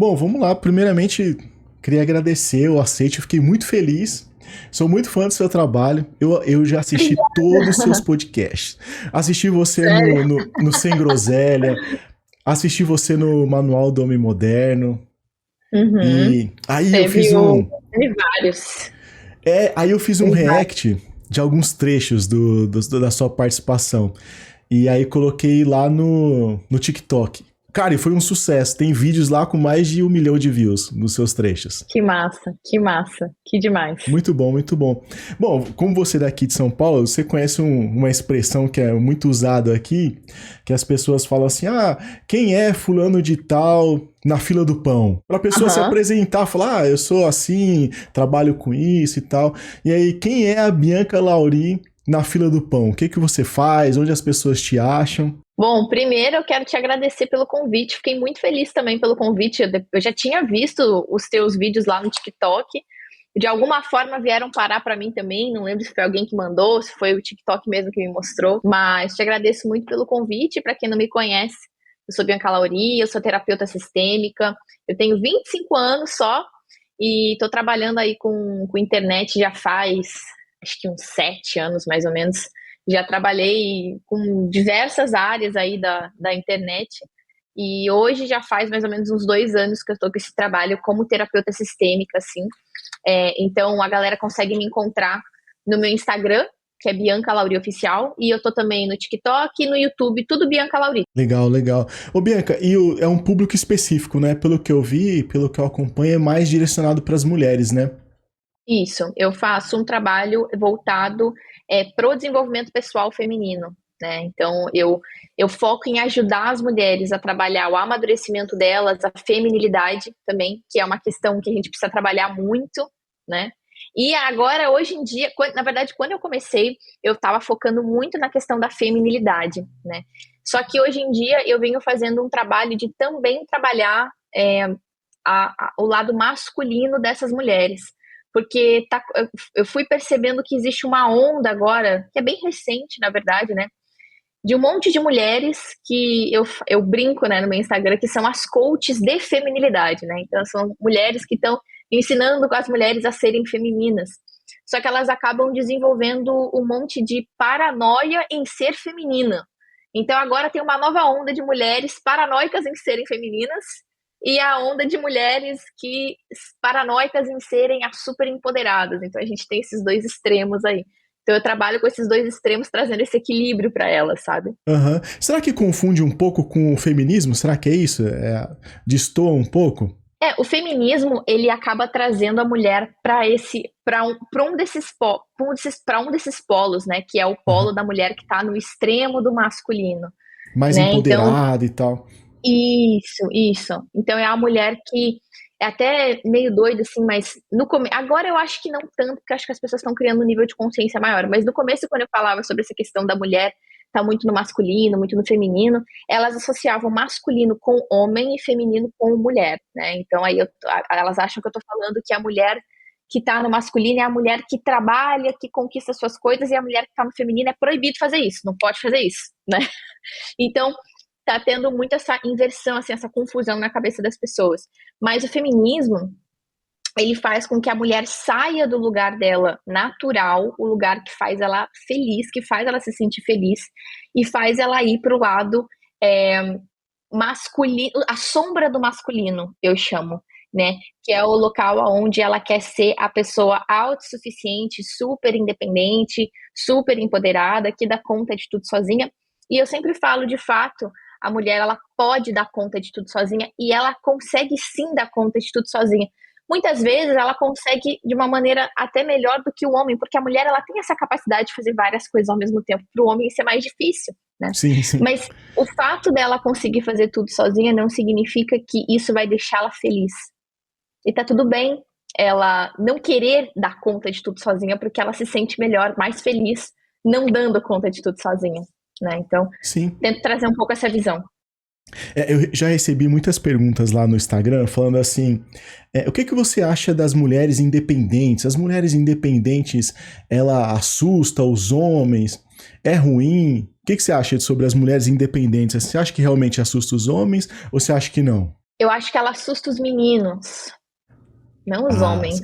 Bom, vamos lá. Primeiramente, queria agradecer o aceite, eu fiquei muito feliz. Sou muito fã do seu trabalho. Eu já assisti todos os seus podcasts. Assisti você Sério? no Sem Groselha, assisti você no Manual do Homem Moderno. Uhum. E aí eu fiz Teve um. teve vários. Aí eu fiz um Teve vários. react de alguns trechos da sua participação. E aí coloquei lá no TikTok. Cara, e foi um sucesso. Tem vídeos lá com mais de 1 milhão de views nos seus trechos. Que massa, que demais. Muito bom, muito bom. Bom, como você é daqui de São Paulo, você conhece uma expressão que é muito usada aqui, que as pessoas falam assim: ah, quem é fulano de tal na fila do pão? Para a pessoa se Aham. apresentar, falar: ah, eu sou assim, trabalho com isso e tal. E aí, quem é a Bianca Lauri na fila do pão? O que que você faz? Onde as pessoas te acham? Bom, primeiro eu quero te agradecer pelo convite. Fiquei muito feliz também pelo convite. Eu já tinha visto os teus vídeos lá no TikTok. De alguma forma vieram parar para mim também. Não lembro se foi alguém que mandou, se foi o TikTok mesmo que me mostrou. Mas te agradeço muito pelo convite. Para quem não me conhece, eu sou Bianca Lauri, eu sou terapeuta sistêmica. Eu tenho 25 anos só e estou trabalhando aí com internet já faz, acho que uns 7 anos mais ou menos. Já trabalhei com diversas áreas aí da internet e hoje já faz mais ou menos uns 2 anos que eu estou com esse trabalho como terapeuta sistêmica, assim. Então a galera consegue me encontrar no meu Instagram, que é Bianca Lauri Oficial, e eu tô também no TikTok e no YouTube, tudo Bianca Lauri. Legal, legal. Ô, Bianca, é um público específico, né? Pelo que eu vi, pelo que eu acompanho, é mais direcionado para as mulheres, né? Isso, eu faço um trabalho voltado para o desenvolvimento pessoal feminino, né? Então, eu foco em ajudar as mulheres a trabalhar o amadurecimento delas, a feminilidade também, que é uma questão que a gente precisa trabalhar muito, né? E agora, hoje em dia, na verdade, quando eu comecei, eu estava focando muito na questão da feminilidade, né? Só que hoje em dia eu venho fazendo um trabalho de também trabalhar o lado masculino dessas mulheres. Porque eu fui percebendo que existe uma onda agora, que é bem recente, na verdade, né? De um monte de mulheres que eu brinco, né, no meu Instagram, que são as coaches de feminilidade, né? Então, são mulheres que estão ensinando as mulheres a serem femininas. Só que elas acabam desenvolvendo um monte de paranoia em ser feminina. Então, agora tem uma nova onda de mulheres paranoicas em serem femininas e a onda de mulheres que paranoicas em serem as super empoderadas. Então, a gente tem esses dois extremos aí. Então eu trabalho com esses dois extremos, trazendo esse equilíbrio para ela, sabe? Aham. Será que confunde um pouco com o feminismo? Será que é isso? Destoa um pouco? O feminismo ele acaba trazendo a mulher para um desses polos, né? Que é o polo Aham. da mulher que está no extremo do masculino, Mais né? Então empoderada e tal. isso. Então é a mulher que é até meio doida, assim, mas no começo. Agora eu acho que não tanto, porque acho que as pessoas estão criando um nível de consciência maior. Mas no começo, quando eu falava sobre essa questão da mulher tá muito no masculino, muito no feminino, elas associavam masculino com homem e feminino com mulher, né? Então aí elas acham que eu tô falando que a mulher que tá no masculino é a mulher que trabalha, que conquista suas coisas, e a mulher que tá no feminino é proibido fazer isso, não pode fazer isso, né? Então, tá tendo muito essa inversão, assim, essa confusão na cabeça das pessoas. Mas o feminismo, ele faz com que a mulher saia do lugar dela natural, o lugar que faz ela feliz, que faz ela se sentir feliz, e faz ela ir pro lado é, masculino, a sombra do masculino, eu chamo, né? Que é o local onde ela quer ser a pessoa autossuficiente, super independente, super empoderada, que dá conta de tudo sozinha. E eu sempre falo, de fato, a mulher ela pode dar conta de tudo sozinha e ela consegue sim dar conta de tudo sozinha. Muitas vezes ela consegue de uma maneira até melhor do que o homem, porque a mulher ela tem essa capacidade de fazer várias coisas ao mesmo tempo. Para o homem isso é mais difícil, né? Sim, sim. Mas o fato dela conseguir fazer tudo sozinha não significa que isso vai deixá-la feliz. E tá tudo bem ela não querer dar conta de tudo sozinha, porque ela se sente melhor, mais feliz, não dando conta de tudo sozinha, né? Então, Sim. tento trazer um pouco essa visão. Eu já recebi muitas perguntas lá no Instagram falando assim: o que você acha das mulheres independentes? As mulheres independentes, ela assusta os homens? É ruim? O que você acha sobre as mulheres independentes? Você acha que realmente assusta os homens ou você acha que não? Eu acho que ela assusta os meninos, não os Ah, homens,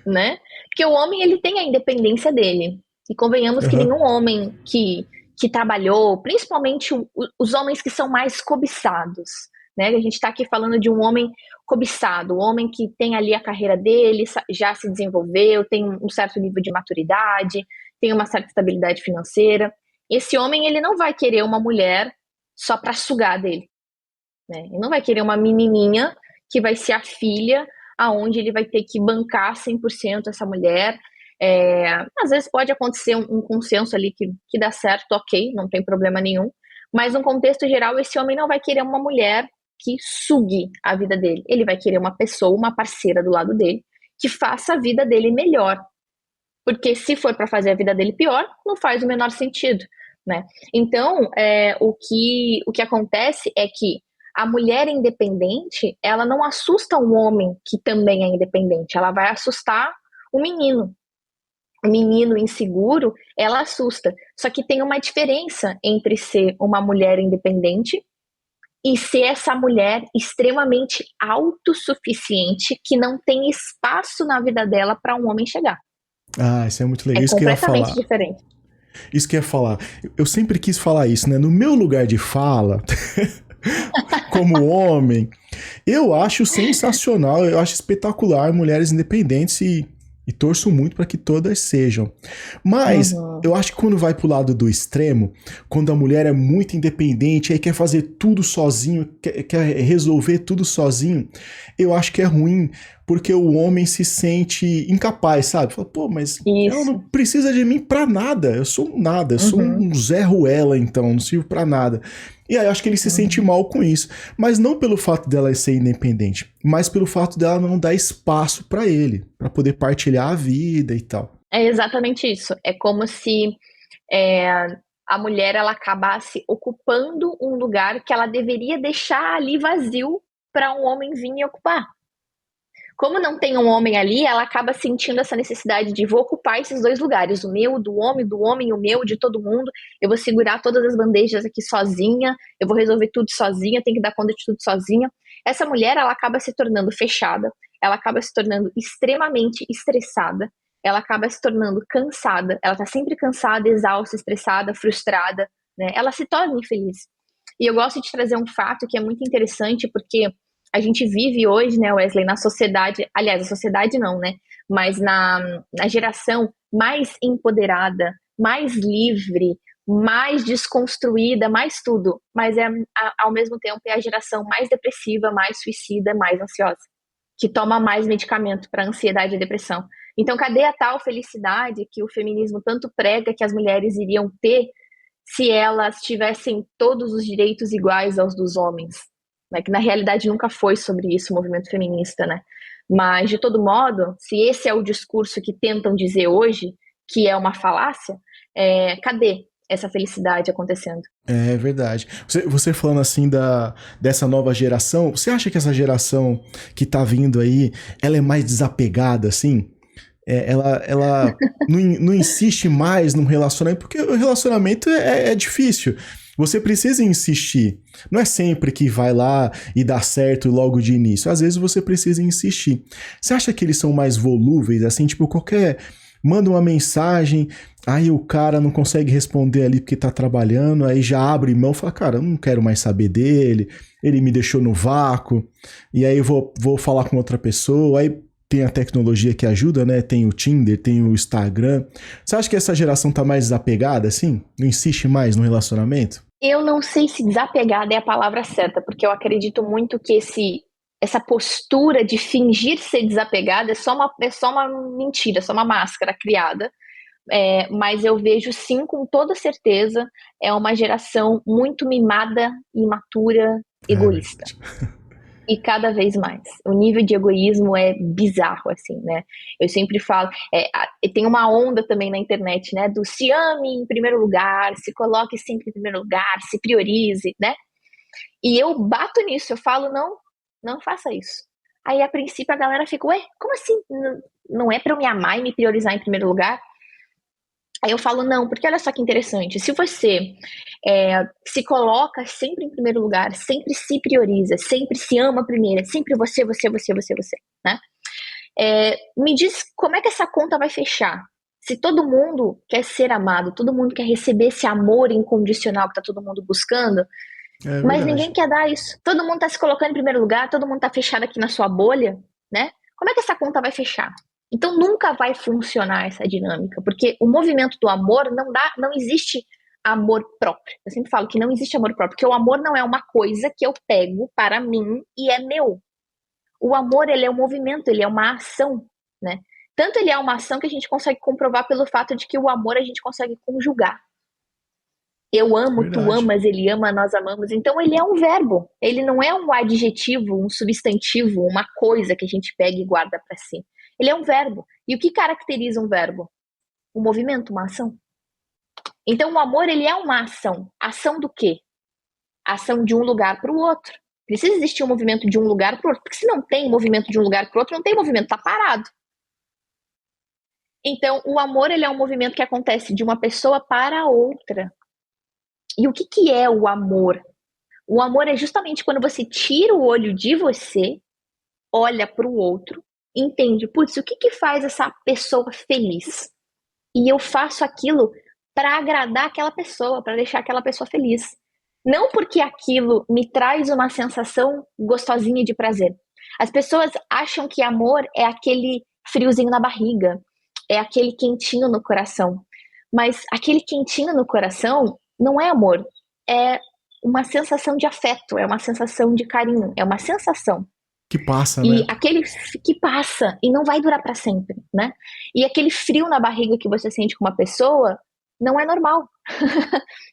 né? Porque o homem, ele tem a independência dele. E convenhamos que aham. nenhum homem que trabalhou, principalmente os homens que são mais cobiçados, né? A gente está aqui falando de um homem cobiçado, um homem que tem ali a carreira dele, já se desenvolveu, tem um certo nível de maturidade, tem uma certa estabilidade financeira. Esse homem, ele não vai querer uma mulher só para sugar dele, né? Ele não vai querer uma menininha que vai ser a filha, aonde ele vai ter que bancar 100% essa mulher. Às vezes pode acontecer um consenso ali que dá certo, ok, não tem problema nenhum. Mas no contexto geral, esse homem não vai querer uma mulher que sugue a vida dele. Ele vai querer uma pessoa, uma parceira do lado dele, que faça a vida dele melhor. Porque se for para fazer a vida dele pior, não faz o menor sentido, né? Então, o que acontece é que a mulher independente, ela não assusta um homem que também é independente, ela vai assustar o menino. O menino inseguro, ela assusta. Só que tem uma diferença entre ser uma mulher independente e ser essa mulher extremamente autossuficiente que não tem espaço na vida dela para um homem chegar. Ah, isso é muito legal. É Isso que eu ia completamente falar. diferente. Isso que eu ia falar. Eu sempre quis falar isso, né? No meu lugar de fala, como homem, eu acho sensacional, eu acho espetacular mulheres independentes e torço muito para que todas sejam. Mas Uhum. eu acho que quando vai pro lado do extremo, quando a mulher é muito independente, aí quer fazer tudo sozinho, quer resolver tudo sozinho, eu acho que é ruim, porque o homem se sente incapaz, sabe? Fala, pô, mas ela não Isso. precisa de mim pra nada, eu sou um nada, eu sou Uhum. um Zé Ruela, então, não sirvo pra nada. E aí eu acho que ele se sente Uhum. mal com isso. Mas não pelo fato dela ser independente, mas pelo fato dela não dar espaço pra ele, pra poder partilhar a vida e tal. É exatamente isso. É como se é, a mulher ela acabasse ocupando um lugar que ela deveria deixar ali vazio para um homem vir e ocupar. Como não tem um homem ali, ela acaba sentindo essa necessidade de vou ocupar esses dois lugares, o meu, do homem, o meu, de todo mundo. Eu vou segurar todas as bandejas aqui sozinha, eu vou resolver tudo sozinha, tenho que dar conta de tudo sozinha. Essa mulher, ela acaba se tornando fechada, ela acaba se tornando extremamente estressada, ela acaba se tornando cansada, ela tá sempre cansada, exausta, estressada, frustrada, né? Ela se torna infeliz. E eu gosto de trazer um fato que é muito interessante, porque a gente vive hoje, né, Wesley, na sociedade, aliás, a sociedade não, né, mas na geração mais empoderada, mais livre, mais desconstruída, mais tudo, mas ao mesmo tempo é a geração mais depressiva, mais suicida, mais ansiosa, que toma mais medicamento para ansiedade e depressão. Então, cadê a tal felicidade que o feminismo tanto prega que as mulheres iriam ter se elas tivessem todos os direitos iguais aos dos homens, né? Que na realidade nunca foi sobre isso o movimento feminista, né? Mas, de todo modo, se esse é o discurso que tentam dizer hoje, que é uma falácia, cadê essa felicidade acontecendo? É verdade. Você falando assim dessa nova geração, você acha que essa geração que tá vindo aí, ela é mais desapegada, assim? Ela não insiste mais num relacionamento, porque o relacionamento é difícil. Você precisa insistir. Não é sempre que vai lá e dá certo logo de início. Às vezes você precisa insistir. Você acha que eles são mais volúveis, assim, tipo, qualquer. Manda uma mensagem, aí o cara não consegue responder ali porque tá trabalhando, aí já abre mão e fala, cara, eu não quero mais saber dele, ele me deixou no vácuo, e aí eu vou falar com outra pessoa, aí tem a tecnologia que ajuda, né? Tem o Tinder, tem o Instagram. Você acha que essa geração tá mais desapegada, assim? Não insiste mais no relacionamento? Eu não sei se desapegada é a palavra certa, porque eu acredito muito que essa postura de fingir ser desapegada é só uma mentira, é só uma máscara criada. Mas eu vejo sim, com toda certeza, é uma geração muito mimada, imatura, É egoísta. verdade. E cada vez mais. O nível de egoísmo é bizarro, assim, né? Eu sempre falo, tem uma onda também na internet, né? Do se ame em primeiro lugar, se coloque sempre em primeiro lugar, se priorize, né? E eu bato nisso, eu falo, não, não faça isso. Aí, a princípio, a galera fica, ué, como assim? Não é pra eu me amar e me priorizar em primeiro lugar? Aí eu falo, não, porque olha só que interessante, se você se coloca sempre em primeiro lugar, sempre se prioriza, sempre se ama primeiro, sempre você, né? Me diz como é que essa conta vai fechar? Se todo mundo quer ser amado, todo mundo quer receber esse amor incondicional que tá todo mundo buscando, É mas verdade. ninguém quer dar isso. Todo mundo tá se colocando em primeiro lugar, todo mundo tá fechado aqui na sua bolha, né? Como é que essa conta vai fechar? Então nunca vai funcionar essa dinâmica, porque o movimento do amor não existe amor próprio. Eu sempre falo que não existe amor próprio, porque o amor não é uma coisa que eu pego para mim e é meu. O amor, ele é um movimento, ele é uma ação, né? Tanto ele é uma ação que a gente consegue comprovar pelo fato de que o amor a gente consegue conjugar. Eu amo, tu Verdade. amas, ele ama, nós amamos. Então ele é um verbo. Ele não é um adjetivo, um substantivo, uma coisa que a gente pega e guarda para si. Ele é um verbo. E o que caracteriza um verbo? Um movimento, uma ação. Então o amor, ele é uma ação. Ação do quê? Ação de um lugar para o outro. Precisa existir um movimento de um lugar para o outro, porque se não tem movimento de um lugar para o outro, não tem movimento, tá parado. Então, o amor, ele é um movimento que acontece de uma pessoa para outra. E o que, que é o amor? O amor é justamente quando você tira o olho de você, olha para o outro, entende, putz, o que, que faz essa pessoa feliz? E eu faço aquilo para agradar aquela pessoa, para deixar aquela pessoa feliz. Não porque aquilo me traz uma sensação gostosinha de prazer. As pessoas acham que amor é aquele friozinho na barriga, é aquele quentinho no coração. Mas aquele quentinho no coração não é amor, é uma sensação de afeto, é uma sensação de carinho, é uma sensação. Que passa, E né? aquele que passa e não vai durar para sempre, né? E aquele frio na barriga que você sente com uma pessoa não é normal.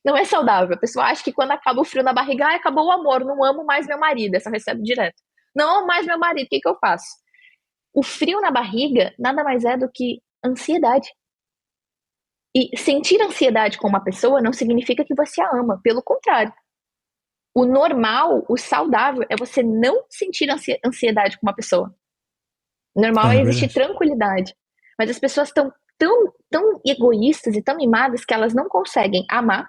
Não é saudável. A pessoa acha que quando acaba o frio na barriga, acabou o amor, não amo mais meu marido. Essa recebe direto. Não amo mais meu marido, o que, que eu faço? O frio na barriga nada mais é do que ansiedade. E sentir ansiedade com uma pessoa não significa que você a ama, pelo contrário. O normal, o saudável, é você não sentir ansiedade com uma pessoa. O normal é É existir verdade. tranquilidade. Mas as pessoas estão tão egoístas e tão mimadas que elas não conseguem amar,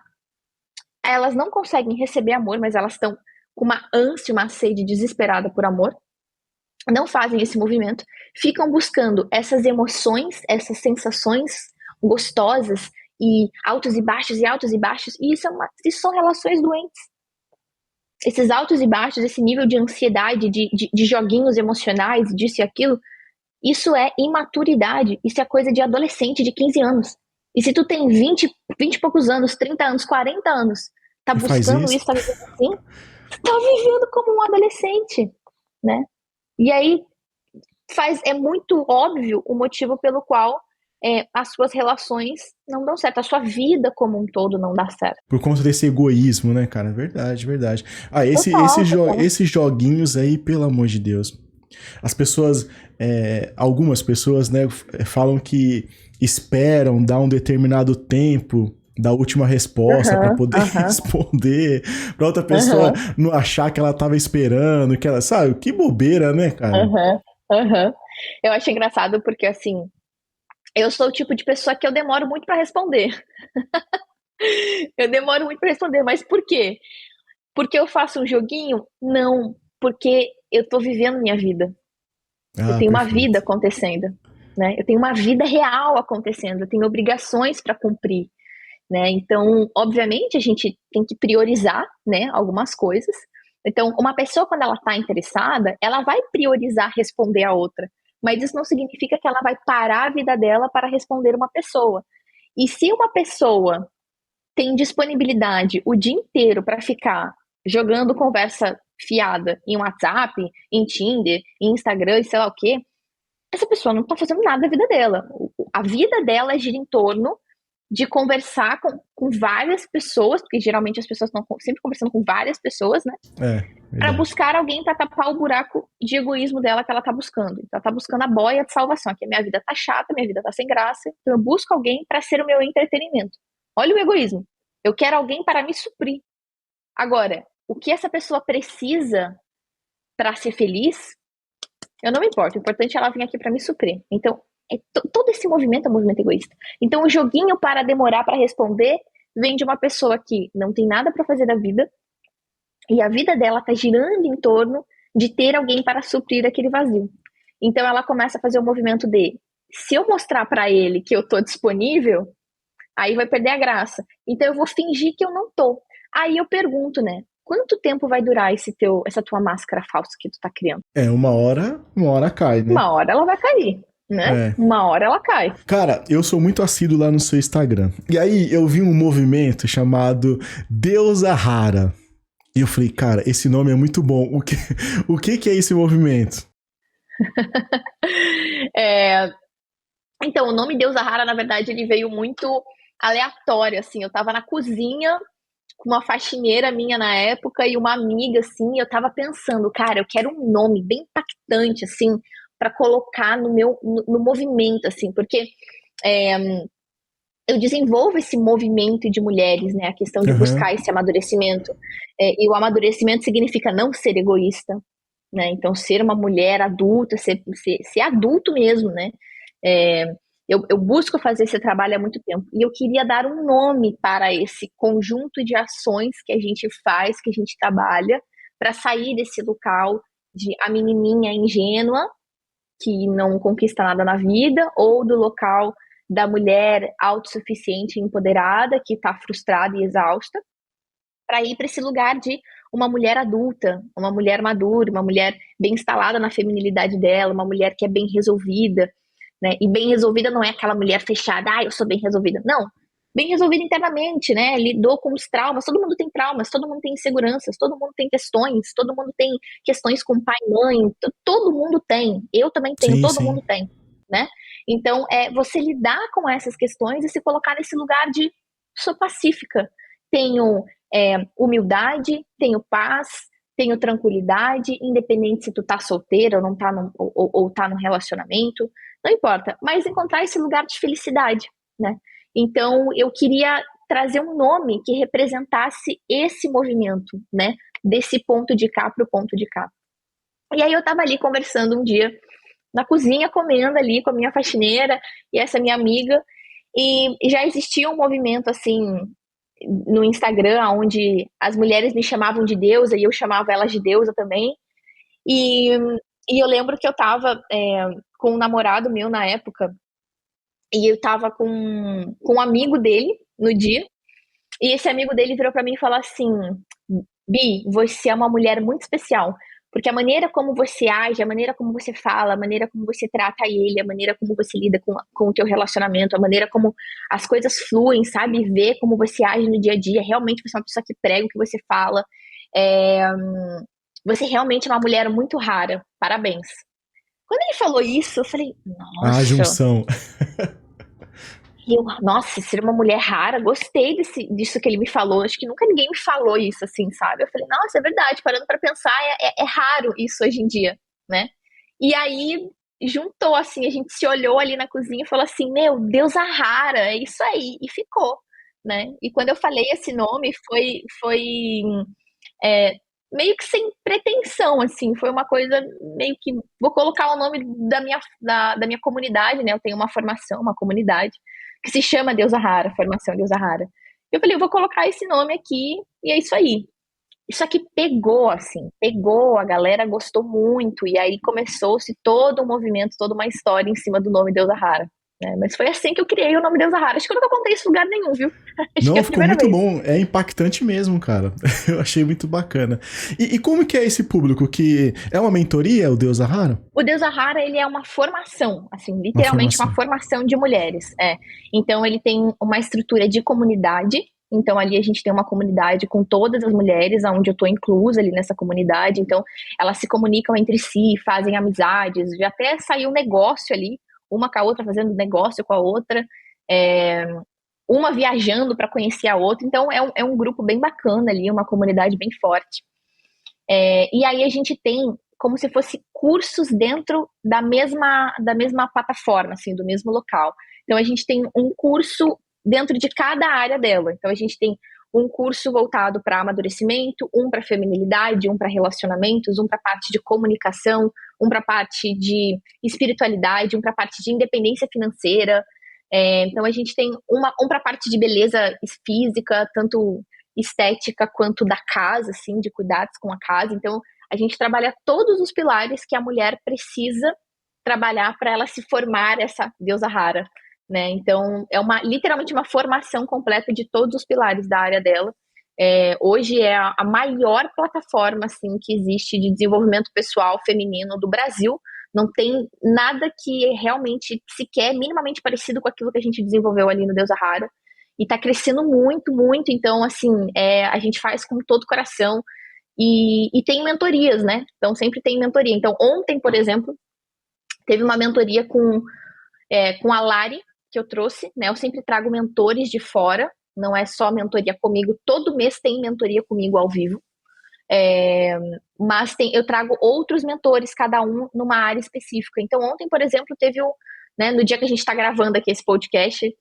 elas não conseguem receber amor, mas elas estão com uma ânsia, uma sede desesperada por amor, não fazem esse movimento, ficam buscando essas emoções, essas sensações gostosas e altos e baixos, e isso são relações doentes. Esses altos e baixos, esse nível de ansiedade, de joguinhos emocionais, disso e aquilo, isso é imaturidade, isso é coisa de adolescente de 15 anos. E se tu tem 20 e poucos anos, 30 anos, 40 anos, tá E faz buscando isso. isso, tá vivendo assim, tu tá vivendo como um adolescente, né? E aí é muito óbvio o motivo pelo qual as suas relações não dão certo, a sua vida como um todo não dá certo. Por conta desse egoísmo, né, cara? Verdade, verdade. Ah, Total, total. esses joguinhos aí, pelo amor de Deus. As pessoas, algumas pessoas, né, falam que esperam dar um determinado tempo da última resposta para Aham, poder aham, responder, para outra pessoa aham, não achar que ela tava esperando, que ela, sabe, que bobeira, né, cara? aham, aham. Eu acho engraçado porque, assim, eu sou o tipo de pessoa que eu demoro muito pra responder. Eu demoro muito pra responder, mas por quê? Porque eu faço um joguinho? Não, porque eu tô vivendo minha vida. Eu Ah, tenho uma vida perfeito. acontecendo, né? Eu tenho uma vida real acontecendo, eu tenho obrigações para cumprir, né? Então, obviamente, a gente tem que priorizar, né, algumas coisas. Então, uma pessoa, quando ela está interessada, ela vai priorizar responder a outra. Mas isso não significa que ela vai parar a vida dela para responder uma pessoa. E se uma pessoa tem disponibilidade o dia inteiro para ficar jogando conversa fiada em WhatsApp, em Tinder, em Instagram e sei lá o quê, essa pessoa não está fazendo nada da vida dela. A vida dela gira em torno de conversar com várias pessoas, porque geralmente as pessoas estão sempre conversando com várias pessoas, né? É, Para verdade. buscar alguém para tapar o buraco de egoísmo dela que ela tá buscando. Então, ela tá buscando a boia de salvação, que a minha vida tá chata, minha vida tá sem graça, então eu busco alguém para ser o meu entretenimento. Olha o egoísmo. Eu quero alguém para me suprir. Agora, o que essa pessoa precisa para ser feliz, eu não me importo. O importante é ela vir aqui para me suprir. Então, Todo esse movimento é um movimento egoísta. Então o joguinho para demorar para responder vem de uma pessoa que não tem nada para fazer da vida e a vida dela tá girando em torno de ter alguém para suprir aquele vazio. Então ela começa a fazer o movimento de, se eu mostrar para ele que eu tô disponível, aí vai perder a graça. Então eu vou fingir que eu não tô. Aí eu pergunto, né? Quanto tempo vai durar essa tua máscara falsa que tu tá criando? Uma hora cai, né? Uma hora ela vai cair, né? É. Uma hora ela cai. Cara, eu sou muito assíduo lá no seu Instagram. E aí eu vi um movimento chamado Deusa Rara. E eu falei, cara, esse nome é muito bom. O que é esse movimento? Então, o nome Deusa Rara, na verdade, ele veio muito aleatório, assim. Eu tava na cozinha com uma faxineira minha na época e uma amiga, assim, eu tava pensando, cara, eu quero um nome bem impactante, assim, pra colocar no movimento, assim, porque eu desenvolvo esse movimento de mulheres, né, a questão de buscar esse amadurecimento. E o amadurecimento significa não ser egoísta, né, então ser uma mulher adulta, ser adulto mesmo, né. Eu busco fazer esse trabalho há muito tempo. E eu queria dar um nome para esse conjunto de ações que a gente faz, que a gente trabalha, para sair desse local de a menininha ingênua, que não conquista nada na vida, ou do local da mulher autossuficiente e empoderada, que está frustrada e exausta, para ir para esse lugar de uma mulher adulta, uma mulher madura, uma mulher bem instalada na feminilidade dela, uma mulher que é bem resolvida, né? E bem resolvida não é aquela mulher fechada, eu sou bem resolvida. Não. Bem resolvida internamente, né? Lidou com os traumas. Todo mundo tem traumas, todo mundo tem inseguranças, todo mundo tem questões, todo mundo tem questões com pai e mãe. Todo mundo tem. Eu também tenho, Sim, todo sim. mundo tem, né? Então, você lidar com essas questões e se colocar nesse lugar de sou pacífica. Tenho humildade, tenho paz, tenho tranquilidade, independente se tu tá solteira ou não tá ou tá num relacionamento, não importa, mas encontrar esse lugar de felicidade, né? Então, eu queria trazer um nome que representasse esse movimento, né? Desse ponto de cá pro ponto de cá. E aí eu tava ali conversando um dia na cozinha, comendo ali com a minha faxineira e essa minha amiga, e já existia um movimento assim no Instagram, onde as mulheres me chamavam de deusa e eu chamava elas de deusa também. E, e eu lembro que eu tava com um namorado meu na época, e eu tava com um amigo dele no dia, e esse amigo dele virou pra mim e falou assim: Bi, você é uma mulher muito especial, porque a maneira como você age, a maneira como você fala, a maneira como você trata ele, a maneira como você lida com o teu relacionamento, a maneira como as coisas fluem, sabe? Ver como você age no dia a dia, realmente você é uma pessoa que prega o que você fala. Você realmente é uma mulher muito rara, parabéns. Quando ele falou isso, eu falei, A nossa, junção. nossa, ser uma mulher rara, gostei disso que ele me falou. Acho que nunca ninguém me falou isso, assim, sabe? Eu falei, nossa, é verdade, parando pra pensar, é raro isso hoje em dia, né? E aí juntou, assim, a gente se olhou ali na cozinha e falou assim, meu Deus, a rara, é isso aí, e ficou, né? E quando eu falei esse nome, foi é, meio que sem pretensão, assim, foi uma coisa meio que, vou colocar o nome da minha comunidade, né? Eu tenho uma formação, uma comunidade, que se chama Deusa Rara, Formação Deusa Rara. Eu falei, eu vou colocar esse nome aqui, e é isso aí. Isso aqui pegou, assim, pegou, a galera gostou muito, e aí começou-se todo um movimento, toda uma história em cima do nome Deusa Rara. Né? Mas foi assim que eu criei o nome Deusa Rara. Acho que eu nunca contei isso em lugar nenhum, viu? Acho que é Não, a ficou primeira muito vez. bom. É impactante mesmo, cara. Eu achei muito bacana. E como que é esse público? Que é uma mentoria, o Deus Rara? O Deusa Rara, ele é uma formação, assim, Uma literalmente uma formação. formação de mulheres. Então, ele tem uma estrutura de comunidade. Então, ali a gente tem uma comunidade com todas as mulheres, onde eu estou inclusa ali nessa comunidade. Então, elas se comunicam entre si, fazem amizades. Já até saiu um negócio ali, uma com a outra fazendo negócio com a outra. Uma viajando para conhecer a outra. Então, é um grupo bem bacana ali, uma comunidade bem forte. E aí a gente tem como se fosse cursos dentro da mesma plataforma, assim, do mesmo local. Então a gente tem um curso dentro de cada área dela. Então a gente tem um curso voltado para amadurecimento, um para feminilidade, um para relacionamentos, um para parte de comunicação, um para parte de espiritualidade, um para parte de independência financeira. Então a gente tem um para parte de beleza física, tanto estética quanto da casa, assim, de cuidados com a casa. Então a gente trabalha todos os pilares que a mulher precisa trabalhar para ela se formar essa deusa rara, né? Então é literalmente uma formação completa de todos os pilares da área dela. Hoje é a maior plataforma assim que existe de desenvolvimento pessoal feminino do Brasil. Não tem nada que realmente sequer minimamente parecido com aquilo que a gente desenvolveu ali no Deusa Rara. E tá crescendo muito, muito. Então, assim, a gente faz com todo o coração. E tem mentorias, né? Então, sempre tem mentoria. Então, ontem, por exemplo, teve uma mentoria com a Lari, que eu trouxe, né? Eu sempre trago mentores de fora. Não é só mentoria comigo. Todo mês tem mentoria comigo ao vivo. Mas eu trago outros mentores, cada um numa área específica. Então, ontem, por exemplo, teve no dia que a gente está gravando aqui esse podcast,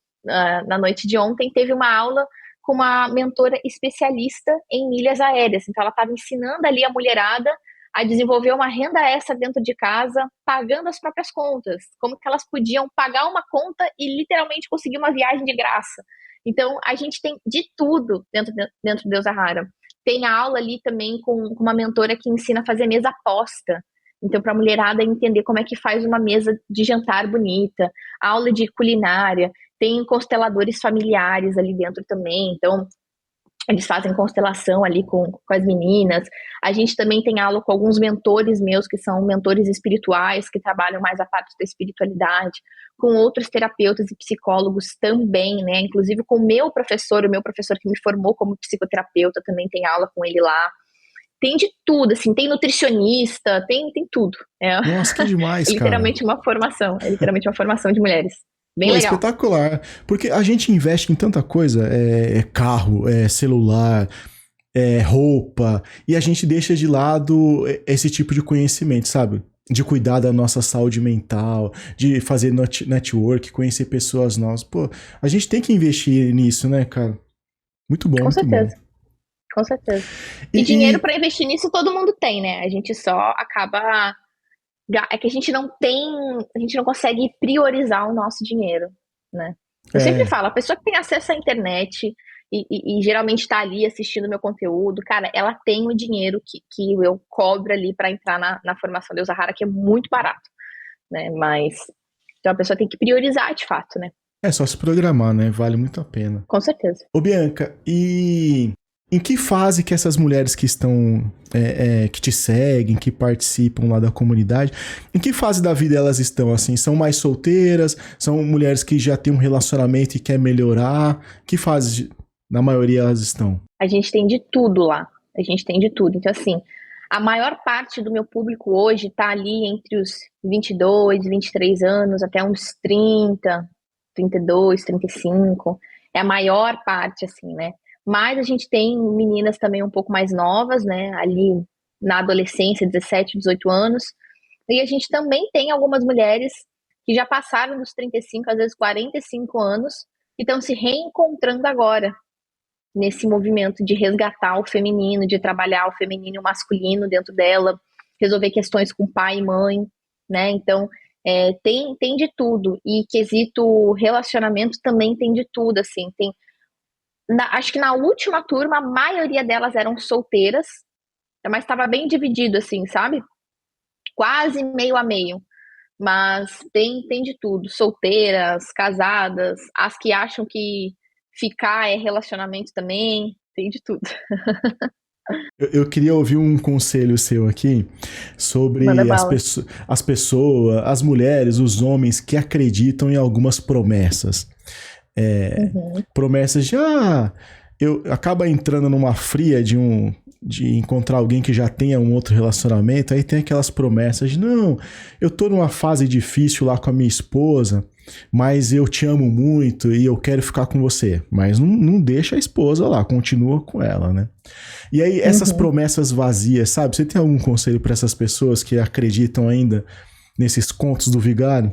na noite de ontem, teve uma aula com uma mentora especialista em milhas aéreas. Então, ela estava ensinando ali a mulherada a desenvolver uma renda extra dentro de casa, pagando as próprias contas. Como que elas podiam pagar uma conta e literalmente conseguir uma viagem de graça. Então, a gente tem de tudo dentro do Deusa Rara. Tem a aula ali também com uma mentora que ensina a fazer mesa posta. Então, para a mulherada entender como é que faz uma mesa de jantar bonita. Aula de culinária. Tem consteladores familiares ali dentro também. Então, eles fazem constelação ali com as meninas. A gente também tem aula com alguns mentores meus, que são mentores espirituais, que trabalham mais a parte da espiritualidade, com outros terapeutas e psicólogos também, né? Inclusive com o meu professor que me formou como psicoterapeuta, também tem aula com ele lá. Tem de tudo, assim, tem nutricionista, tem tudo. Nossa, que demais, cara. É literalmente uma formação de mulheres. Bem legal. Espetacular. Porque a gente investe em tanta coisa, carro, celular, roupa, e a gente deixa de lado esse tipo de conhecimento, sabe? De cuidar da nossa saúde mental, de fazer network, conhecer pessoas novas. Pô, a gente tem que investir nisso, né, cara? Muito bom, com muito certeza. bom. Com certeza. E dinheiro para investir nisso todo mundo tem, né? A gente só acaba... É que a gente não consegue priorizar o nosso dinheiro, né? Eu sempre falo, a pessoa que tem acesso à internet e geralmente está ali assistindo meu conteúdo, cara, ela tem o dinheiro que eu cobro ali para entrar na formação Deusa Rara, que é muito barato, né? Mas então a pessoa tem que priorizar de fato, né? É só se programar, né? Vale muito a pena. Com certeza. Ô, Bianca, e em que fase que essas mulheres que estão, que te seguem, que participam lá da comunidade, em que fase da vida elas estão, assim? São mais solteiras? São mulheres que já têm um relacionamento e quer melhorar? Que fase, na maioria, elas estão? A gente tem de tudo lá. A gente tem de tudo. Então, assim, a maior parte do meu público hoje tá ali entre os 22, 23 anos, até uns 30, 32, 35. É a maior parte, assim, né? Mas a gente tem meninas também um pouco mais novas, né? Ali na adolescência, 17, 18 anos. E a gente também tem algumas mulheres que já passaram dos 35, às vezes 45 anos, que estão se reencontrando agora nesse movimento de resgatar o feminino, de trabalhar o feminino e o masculino dentro dela, resolver questões com pai e mãe, né? Então, tem de tudo. E quesito relacionamento também tem de tudo, assim. Acho que na última turma, a maioria delas eram solteiras, mas estava bem dividido, assim, sabe? Quase meio a meio. Mas tem de tudo. Solteiras, casadas, as que acham que ficar é relacionamento também, tem de tudo. Eu queria ouvir um conselho seu aqui sobre as pessoas, as mulheres, os homens que acreditam em algumas promessas. Promessas de eu acaba entrando numa fria de encontrar alguém que já tenha um outro relacionamento, aí tem aquelas promessas de não, eu tô numa fase difícil lá com a minha esposa, mas eu te amo muito e eu quero ficar com você, mas não deixa a esposa lá, continua com ela, né? E aí essas promessas vazias, sabe? Você tem algum conselho para essas pessoas que acreditam ainda nesses contos do vigário?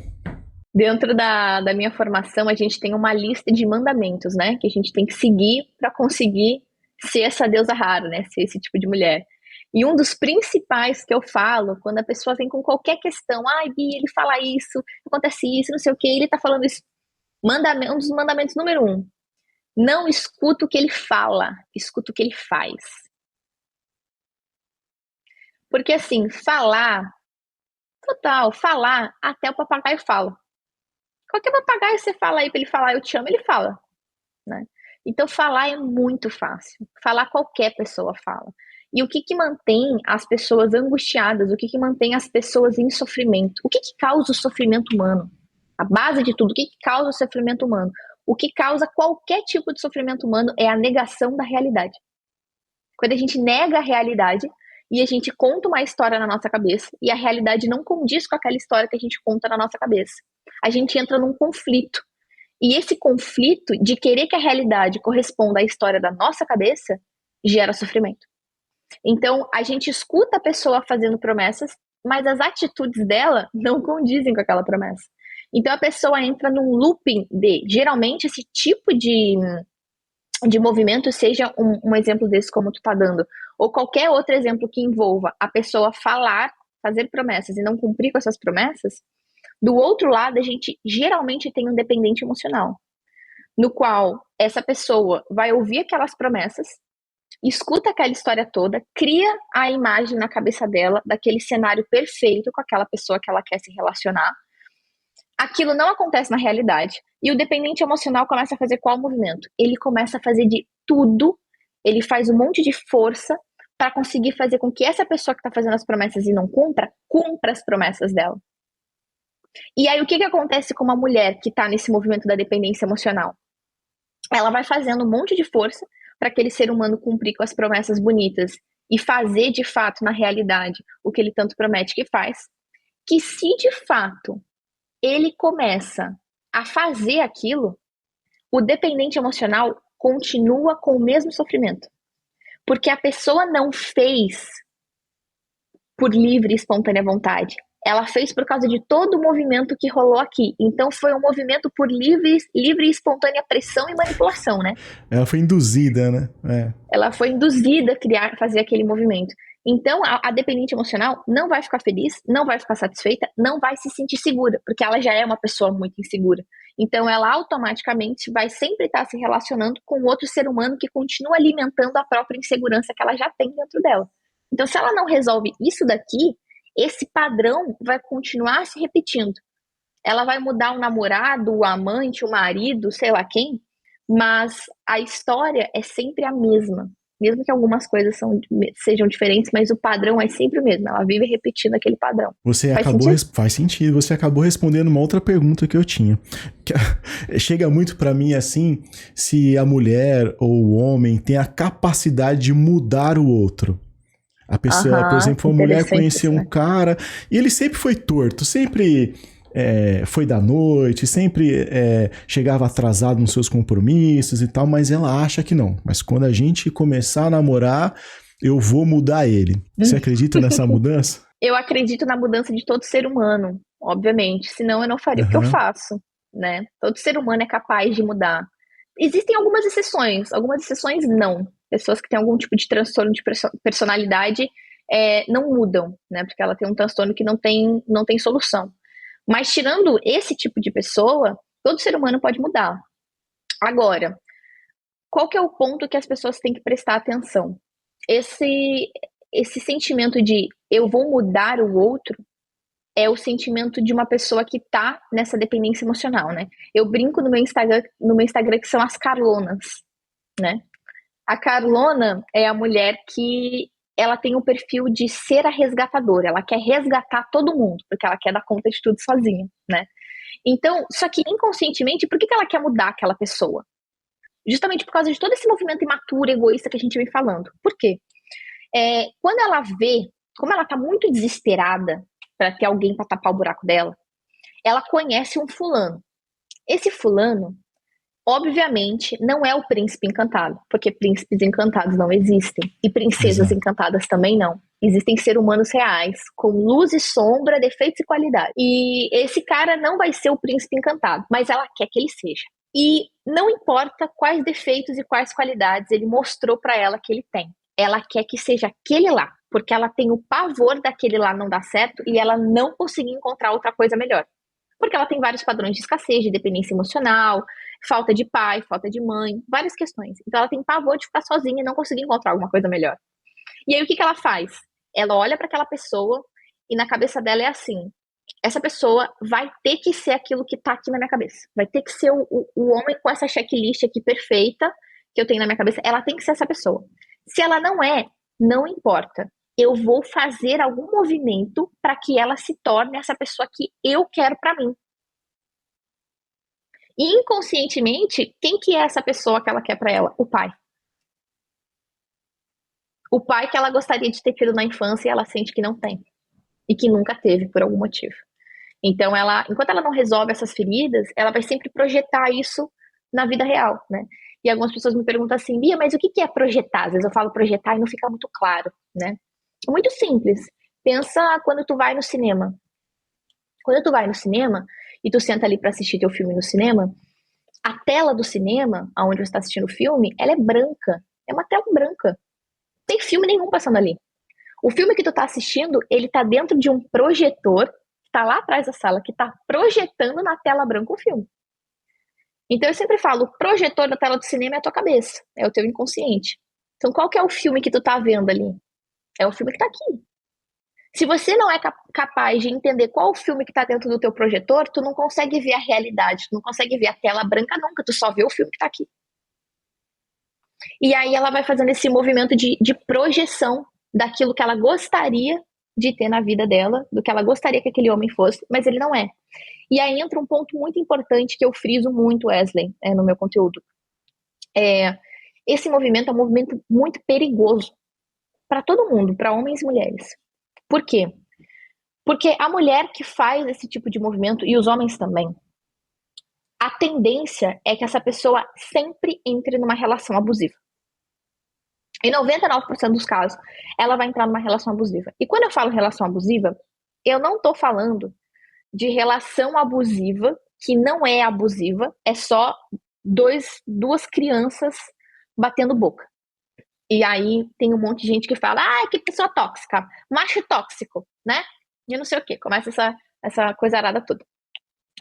Dentro da minha formação, a gente tem uma lista de mandamentos, né? Que a gente tem que seguir para conseguir ser essa deusa rara, né? Ser esse tipo de mulher. E um dos principais que eu falo, quando a pessoa vem com qualquer questão, ai, Bia, ele fala isso, acontece isso, não sei o que, ele tá falando isso. Um dos mandamentos número 1. Não escuta o que ele fala, escuta o que ele faz. Porque assim, falar, até o papagaio fala. Qualquer papagaio você fala aí pra ele falar, eu te amo, ele fala, né? Então falar é muito fácil. Falar qualquer pessoa fala. E o que que mantém as pessoas angustiadas? O que que mantém as pessoas em sofrimento? O que que causa o sofrimento humano? A base de tudo, o que que causa o sofrimento humano? O que causa qualquer tipo de sofrimento humano é a negação da realidade. Quando a gente nega a realidade e a gente conta uma história na nossa cabeça e a realidade não condiz com aquela história que a gente conta na nossa cabeça, a gente entra num conflito. E esse conflito de querer que a realidade corresponda à história da nossa cabeça gera sofrimento. Então, a gente escuta a pessoa fazendo promessas, mas as atitudes dela não condizem com aquela promessa. Então, a pessoa entra num looping geralmente, esse tipo de movimento, seja um exemplo desse como tu tá dando, ou qualquer outro exemplo que envolva a pessoa falar, fazer promessas e não cumprir com essas promessas, do outro lado, a gente geralmente tem um dependente emocional, no qual essa pessoa vai ouvir aquelas promessas, escuta aquela história toda, cria a imagem na cabeça dela daquele cenário perfeito com aquela pessoa que ela quer se relacionar. Aquilo não acontece na realidade. E o dependente emocional começa a fazer qual movimento? Ele começa a fazer de tudo, ele faz um monte de força para conseguir fazer com que essa pessoa que está fazendo as promessas e não cumpra as promessas dela. E aí o que acontece com uma mulher que está nesse movimento da dependência emocional? Ela vai fazendo um monte de força para aquele ser humano cumprir com as promessas bonitas e fazer de fato na realidade o que ele tanto promete que faz, que se de fato ele começa a fazer aquilo, o dependente emocional continua com o mesmo sofrimento. Porque a pessoa não fez por livre e espontânea vontade. Ela fez por causa de todo o movimento que rolou aqui. Então foi um movimento por livre e espontânea pressão e manipulação, né? Ela foi induzida, né? Ela foi induzida a fazer aquele movimento. Então, a dependente emocional não vai ficar feliz, não vai ficar satisfeita, não vai se sentir segura, porque ela já é uma pessoa muito insegura. Então, ela automaticamente vai sempre estar se relacionando com outro ser humano que continua alimentando a própria insegurança que ela já tem dentro dela. Então, se ela não resolve isso daqui, esse padrão vai continuar se repetindo. Ela vai mudar o namorado, o amante, o marido, sei lá quem, mas a história é sempre a mesma. Mesmo que algumas coisas sejam diferentes, mas o padrão é sempre o mesmo. Ela vive repetindo aquele padrão. Faz sentido. Você acabou respondendo uma outra pergunta que eu tinha. Chega muito pra mim assim, se a mulher ou o homem tem a capacidade de mudar o outro. A pessoa, por exemplo, uma mulher conheceu um cara e ele sempre foi torto, sempre foi da noite, sempre chegava atrasado nos seus compromissos e tal, mas ela acha que não. Mas quando a gente começar a namorar, eu vou mudar ele. Você acredita nessa mudança? Eu acredito na mudança de todo ser humano, obviamente. Senão eu não faria o que eu faço, né? Todo ser humano é capaz de mudar. Existem algumas exceções não. Pessoas que têm algum tipo de transtorno de personalidade não mudam, né? Porque ela tem um transtorno que não tem solução. Mas tirando esse tipo de pessoa, todo ser humano pode mudar. Agora, qual que é o ponto que as pessoas têm que prestar atenção? Esse sentimento de eu vou mudar o outro é o sentimento de uma pessoa que tá nessa dependência emocional, né? Eu brinco no meu Instagram que são as Carlonas, né? A Carlona é a mulher que ela tem o perfil de ser a resgatadora, ela quer resgatar todo mundo, porque ela quer dar conta de tudo sozinha, né? Então, só que inconscientemente, por que ela quer mudar aquela pessoa? Justamente por causa de todo esse movimento imaturo, egoísta que a gente vem falando. Por quê? Quando ela vê, como ela tá muito desesperada para ter alguém para tapar o buraco dela, ela conhece um fulano. Esse fulano, obviamente, não é o príncipe encantado, porque príncipes encantados não existem, e princesas encantadas também não. Existem seres humanos reais, com luz e sombra, defeitos e qualidade. E esse cara não vai ser o príncipe encantado, mas ela quer que ele seja. E não importa quais defeitos e quais qualidades ele mostrou para ela que ele tem. Ela quer que seja aquele lá, porque ela tem o pavor daquele lá não dar certo e ela não conseguir encontrar outra coisa melhor. Porque ela tem vários padrões de escassez, de dependência emocional, falta de pai, falta de mãe, várias questões. Então ela tem pavor de ficar sozinha e não conseguir encontrar alguma coisa melhor. E aí o que ela faz? Ela olha para aquela pessoa e na cabeça dela é assim: essa pessoa vai ter que ser aquilo que tá aqui na minha cabeça. Vai ter que ser o homem com essa checklist aqui perfeita que eu tenho na minha cabeça. Ela tem que ser essa pessoa. Se ela não é, não importa. Eu vou fazer algum movimento para que ela se torne essa pessoa que eu quero para mim. E inconscientemente, quem que é essa pessoa que ela quer para ela? O pai. O pai que ela gostaria de ter tido na infância e ela sente que não tem. E que nunca teve por algum motivo. Então, enquanto ela não resolve essas feridas, ela vai sempre projetar isso na vida real, né? E algumas pessoas me perguntam assim: Bia, mas o que é projetar? Às vezes eu falo projetar e não fica muito claro, né? É muito simples. Pensa quando tu vai no cinema. Quando tu vai no cinema e tu senta ali para assistir teu filme no cinema, a tela do cinema, onde você está assistindo o filme, ela é branca. É uma tela branca. Não tem filme nenhum passando ali. O filme que tu tá assistindo, ele tá dentro de um projetor, que tá lá atrás da sala, que tá projetando na tela branca o filme. Então eu sempre falo, o projetor da tela do cinema é a tua cabeça, é o teu inconsciente. Então qual que é o filme que tu tá vendo ali? É o filme que tá aqui. Se você não é capaz de entender qual o filme que tá dentro do teu projetor, tu não consegue ver a realidade, tu não consegue ver a tela branca nunca, tu só vê o filme que tá aqui. E aí ela vai fazendo esse movimento de projeção daquilo que ela gostaria de ter na vida dela, do que ela gostaria que aquele homem fosse, mas ele não é. E aí entra um ponto muito importante que eu friso muito, Wesley, no meu conteúdo. Esse movimento é um movimento muito perigoso para todo mundo, para homens e mulheres. Por quê? Porque a mulher que faz esse tipo de movimento, e os homens também, a tendência é que essa pessoa sempre entre numa relação abusiva. Em 99% dos casos, ela vai entrar numa relação abusiva. E quando eu falo relação abusiva, eu não tô falando de relação abusiva que não é abusiva, é só duas crianças batendo boca. E aí tem um monte de gente que fala, que pessoa tóxica, macho tóxico, né? E não sei o que, começa essa coisa arada toda.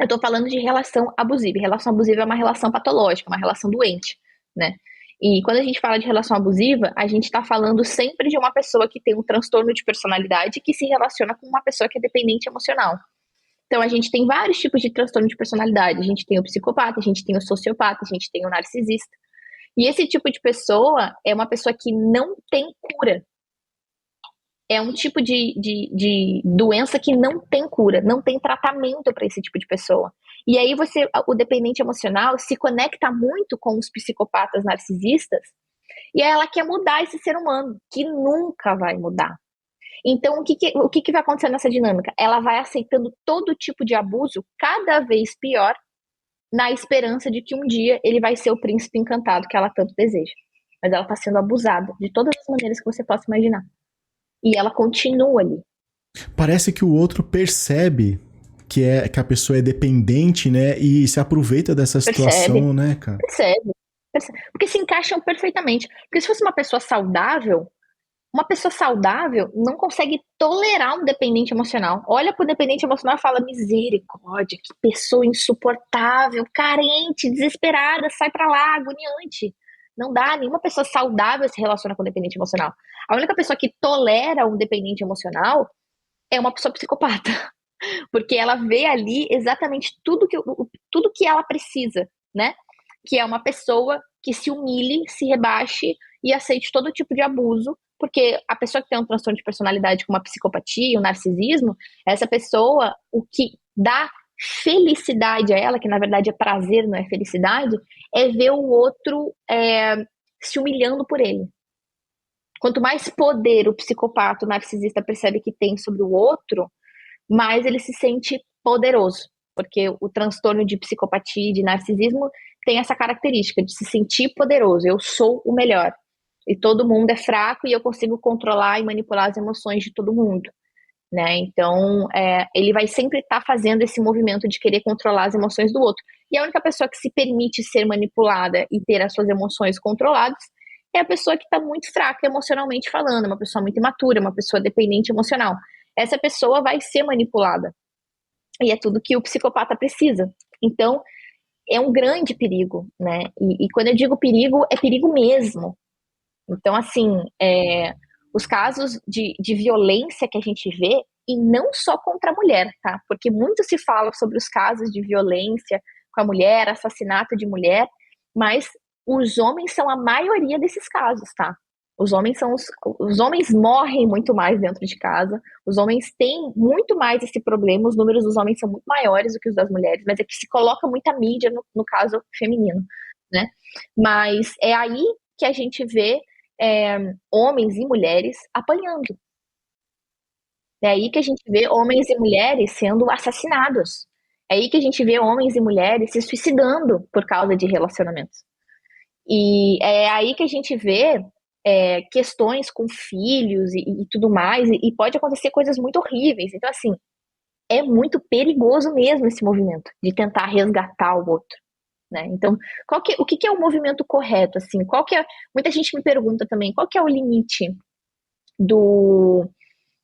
Eu tô falando de relação abusiva. Relação abusiva é uma relação patológica, uma relação doente, né? E quando a gente fala de relação abusiva, a gente tá falando sempre de uma pessoa que tem um transtorno de personalidade que se relaciona com uma pessoa que é dependente emocional. Então, a gente tem vários tipos de transtorno de personalidade. A gente tem o psicopata, a gente tem o sociopata, a gente tem o narcisista. E esse tipo de pessoa é uma pessoa que não tem cura. É um tipo de doença que não tem cura, não tem tratamento para esse tipo de pessoa. E aí o dependente emocional se conecta muito com os psicopatas narcisistas e aí ela quer mudar esse ser humano, que nunca vai mudar. Então, o que vai acontecer nessa dinâmica? Ela vai aceitando todo tipo de abuso cada vez pior, na esperança de que um dia ele vai ser o príncipe encantado que ela tanto deseja. Mas ela está sendo abusada de todas as maneiras que você possa imaginar. E ela continua ali. Parece que o outro percebe que a pessoa é dependente, né? E se aproveita dessa situação, né, cara? Percebe. Porque se encaixam perfeitamente. Porque se fosse uma pessoa saudável não consegue tolerar um dependente emocional. Olha pro dependente emocional e fala, misericórdia, que pessoa insuportável, carente, desesperada, sai pra lá, agoniante. Não dá, nenhuma pessoa saudável se relaciona com um dependente emocional. A única pessoa que tolera um dependente emocional é uma pessoa psicopata. Porque ela vê ali exatamente tudo que ela precisa, né? Que é uma pessoa que se humilhe, se rebaixe e aceite todo tipo de abuso, porque a pessoa que tem um transtorno de personalidade como a psicopatia, o narcisismo, essa pessoa, o que dá felicidade a ela, que na verdade é prazer, não é felicidade, é ver o outro se humilhando por ele. Quanto mais poder o psicopata, o narcisista percebe que tem sobre o outro, mais ele se sente poderoso, porque o transtorno de psicopatia e de narcisismo tem essa característica de se sentir poderoso. Eu sou o melhor. E todo mundo é fraco e eu consigo controlar e manipular as emoções de todo mundo, né? Então, ele vai sempre estar fazendo esse movimento de querer controlar as emoções do outro. E a única pessoa que se permite ser manipulada e ter as suas emoções controladas é a pessoa que está muito fraca emocionalmente falando, uma pessoa muito imatura, uma pessoa dependente emocional. Essa pessoa vai ser manipulada. E é tudo que o psicopata precisa. Então, é um grande perigo, né? E quando eu digo perigo, é perigo mesmo. Então, assim, os casos de violência que a gente vê, e não só contra a mulher, tá? Porque muito se fala sobre os casos de violência com a mulher, assassinato de mulher, mas os homens são a maioria desses casos, tá? Os homens morrem muito mais dentro de casa, os homens têm muito mais esse problema, os números dos homens são muito maiores do que os das mulheres, mas é que se coloca muita mídia no caso feminino, né? Mas é aí que a gente vê homens e mulheres apanhando. É aí que a gente vê homens e mulheres sendo assassinados. É aí que a gente vê homens e mulheres se suicidando por causa de relacionamentos. E é aí que a gente vê questões com filhos e tudo mais, e pode acontecer coisas muito horríveis. Então, assim, é muito perigoso mesmo esse movimento de tentar resgatar o outro. Né? Então, o que é o movimento correto? Assim, muita gente me pergunta também, qual que é o limite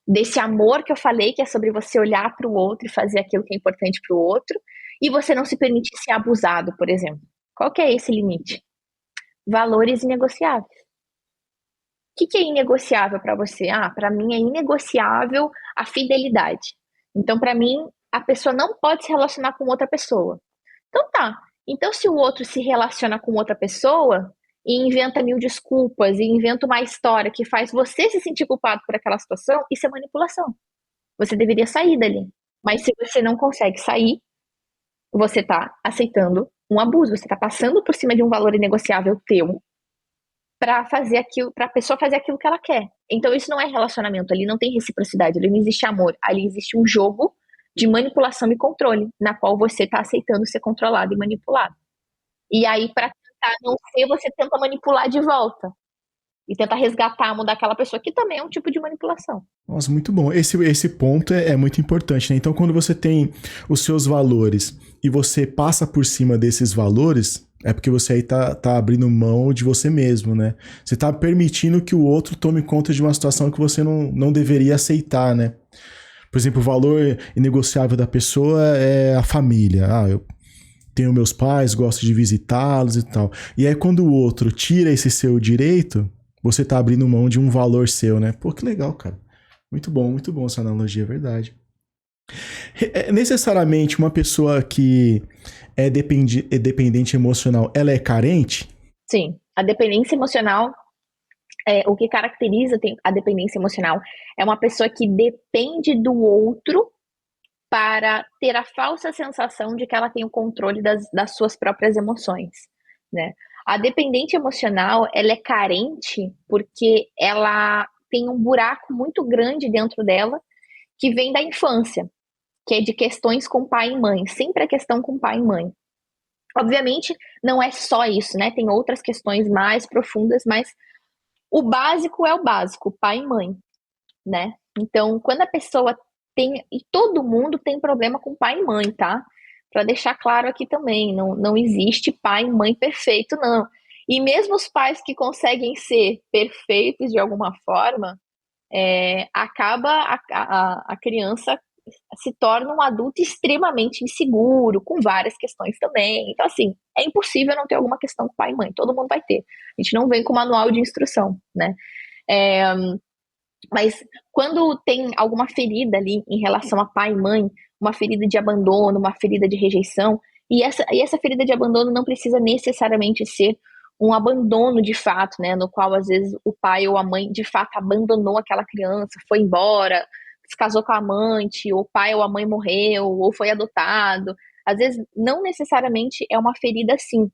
desse amor que eu falei, que é sobre você olhar para o outro e fazer aquilo que é importante para o outro, e você não se permitir ser abusado, por exemplo. Qual que é esse limite? Valores inegociáveis. O que é inegociável para você? Para mim é inegociável a fidelidade. Então, para mim, a pessoa não pode se relacionar com outra pessoa. Então tá. Então, se o outro se relaciona com outra pessoa e inventa mil desculpas e inventa uma história que faz você se sentir culpado por aquela situação, isso é manipulação. Você deveria sair dali. Mas se você não consegue sair, você tá aceitando um abuso, você tá passando por cima de um valor inegociável teu para fazer aquilo, para a pessoa fazer aquilo que ela quer. Então isso não é relacionamento, ali não tem reciprocidade, ali não existe amor, ali existe um jogo de manipulação e controle, na qual você está aceitando ser controlado e manipulado. E aí, para tentar não ser, você tenta manipular de volta. E tenta resgatar, mudar aquela pessoa, que também é um tipo de manipulação. Nossa, muito bom. Esse ponto é muito importante, né? Então, quando você tem os seus valores e você passa por cima desses valores, é porque você aí tá abrindo mão de você mesmo, né? Você tá permitindo que o outro tome conta de uma situação que você não deveria aceitar, né? Por exemplo, o valor inegociável da pessoa é a família. Eu tenho meus pais, gosto de visitá-los e tal. E aí, quando o outro tira esse seu direito, você tá abrindo mão de um valor seu, né? Pô, que legal, cara. Muito bom essa analogia, é verdade. Necessariamente uma pessoa que é dependente emocional, ela é carente? Sim, a dependência emocional, o que caracteriza a dependência emocional é uma pessoa que depende do outro para ter a falsa sensação de que ela tem o controle das suas próprias emoções, né? A dependente emocional, ela é carente porque ela tem um buraco muito grande dentro dela que vem da infância, que é de questões com pai e mãe, sempre a questão com pai e mãe. Obviamente, não é só isso, né? Tem outras questões mais profundas, mas o básico é o básico, pai e mãe, né? Então, quando a pessoa tem, e todo mundo tem problema com pai e mãe, tá? Para deixar claro aqui também, não existe pai e mãe perfeito, não. E mesmo os pais que conseguem ser perfeitos de alguma forma, acaba a criança se torna um adulto extremamente inseguro, com várias questões também. Então, assim, é impossível não ter alguma questão com pai e mãe, todo mundo vai ter. A gente não vem com manual de instrução, né? Mas quando tem alguma ferida ali em relação a pai e mãe, uma ferida de abandono, uma ferida de rejeição, e essa ferida de abandono não precisa necessariamente ser um abandono de fato, né? No qual às vezes o pai ou a mãe de fato abandonou aquela criança, foi embora, se casou com a amante, ou o pai ou a mãe morreu, ou foi adotado. Às vezes não necessariamente é uma ferida assim.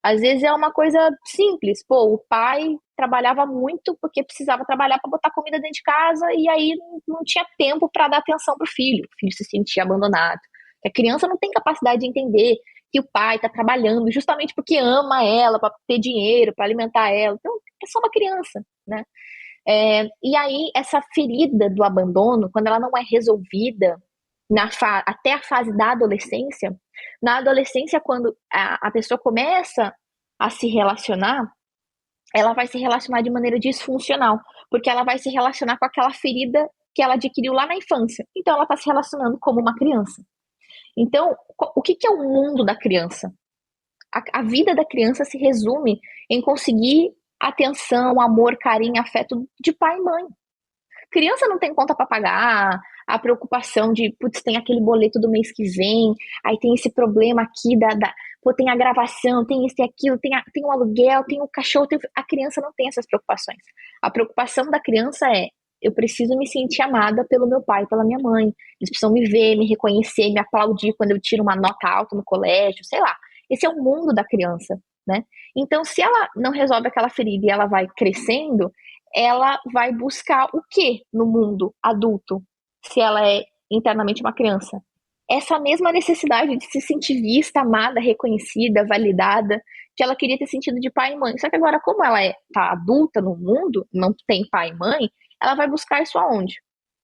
Às vezes é uma coisa simples. Pô, o pai trabalhava muito porque precisava trabalhar para botar comida dentro de casa e aí não tinha tempo para dar atenção pro filho. O filho se sentia abandonado. A criança não tem capacidade de entender que o pai está trabalhando justamente porque ama ela, para ter dinheiro, para alimentar ela. Então, é só uma criança, né? E aí, essa ferida do abandono, quando ela não é resolvida até a fase da adolescência, na adolescência, quando a pessoa começa a se relacionar, ela vai se relacionar de maneira disfuncional, porque ela vai se relacionar com aquela ferida que ela adquiriu lá na infância. Então, ela está se relacionando como uma criança. Então, o que é o mundo da criança? A vida da criança se resume em conseguir atenção, amor, carinho, afeto de pai e mãe. Criança não tem conta para pagar, a preocupação de, putz, tem aquele boleto do mês que vem, aí tem esse problema aqui pô, tem a gravação, tem isso e aquilo, tem o aluguel, tem o cachorro, a criança não tem essas preocupações. A preocupação da criança é, eu preciso me sentir amada pelo meu pai, pela minha mãe, eles precisam me ver, me reconhecer, me aplaudir quando eu tiro uma nota alta no colégio, sei lá. Esse é o mundo da criança, né? Então, se ela não resolve aquela ferida e ela vai crescendo, ela vai buscar o que no mundo adulto, se ela é internamente uma criança? Essa mesma necessidade de se sentir vista, amada, reconhecida, validada, que ela queria ter sentido de pai e mãe. Só que agora, como ela tá adulta no mundo, não tem pai e mãe, ela vai buscar isso aonde?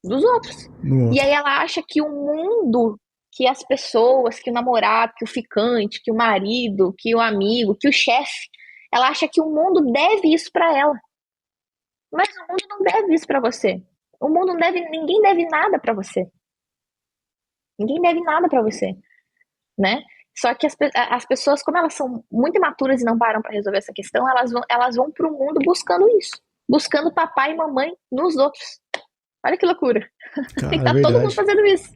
Dos outros. E aí ela acha que o mundo, que as pessoas, que o namorado, que o ficante, que o marido, que o amigo, que o chefe, ela acha que o mundo deve isso para ela. Mas o mundo não deve isso para você. O mundo não deve, ninguém deve nada para você. Ninguém deve nada para você, né? Só que as pessoas, como elas são muito imaturas e não param para resolver essa questão, elas vão pro mundo buscando isso. Buscando papai e mamãe nos outros. Olha que loucura. Cara, tem que estar todo mundo fazendo isso.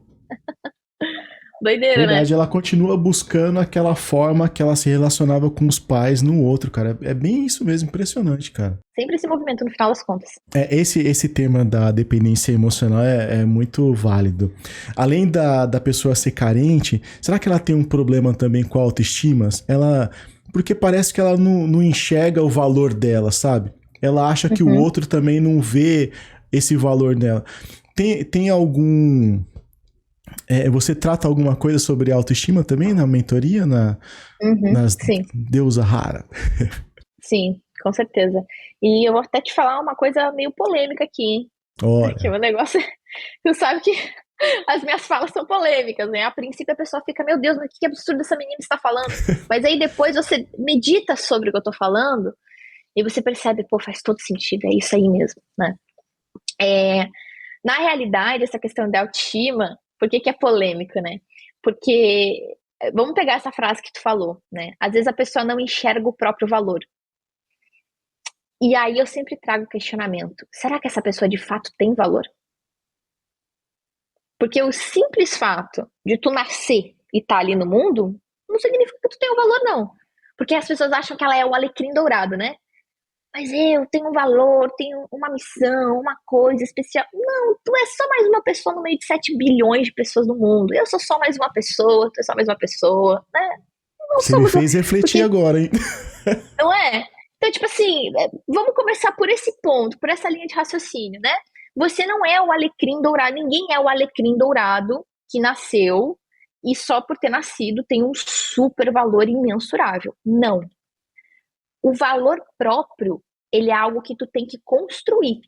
Doideira, verdade, né? ela continua buscando aquela forma que ela se relacionava com os pais no outro, cara. É bem isso mesmo, impressionante, cara. Sempre esse movimento, no final das contas. Esse tema da dependência emocional é muito válido. Além da pessoa ser carente, será que ela tem um problema também com a autoestima? Porque parece que ela não enxerga o valor dela, sabe? Ela acha que o outro também não vê esse valor dela. Tem algum... você trata alguma coisa sobre autoestima também na mentoria? Nas sim. Deusa Rara? Sim, com certeza. E eu vou até te falar uma coisa meio polêmica aqui, hein? Porque o negócio tu sabe que as minhas falas são polêmicas, né? A princípio a pessoa fica, meu Deus, mas que absurdo essa menina está falando. Mas aí depois você medita sobre o que eu tô falando e você percebe, pô, faz todo sentido, é isso aí mesmo, né? Na realidade, essa questão da autoestima, por que é polêmico, né? Porque, vamos pegar essa frase que tu falou, né? Às vezes a pessoa não enxerga o próprio valor. E aí eu sempre trago o questionamento, será que essa pessoa de fato tem valor? Porque o simples fato de tu nascer e estar ali no mundo, não significa que tu tem um valor, não. Porque as pessoas acham que ela é o alecrim dourado, né? Mas eu tenho um valor, tenho uma missão, uma coisa especial. Não, tu é só mais uma pessoa no meio de 7 bilhões de pessoas no mundo. Eu sou só mais uma pessoa, tu é só mais uma pessoa, né? Não Você me fez refletir agora, hein? Não é? Então, tipo assim, vamos começar por esse ponto, por essa linha de raciocínio, né? Você não é o alecrim dourado, ninguém é o alecrim dourado que nasceu e só por ter nascido tem um super valor imensurável. Não. O valor próprio, ele é algo que tu tem que construir.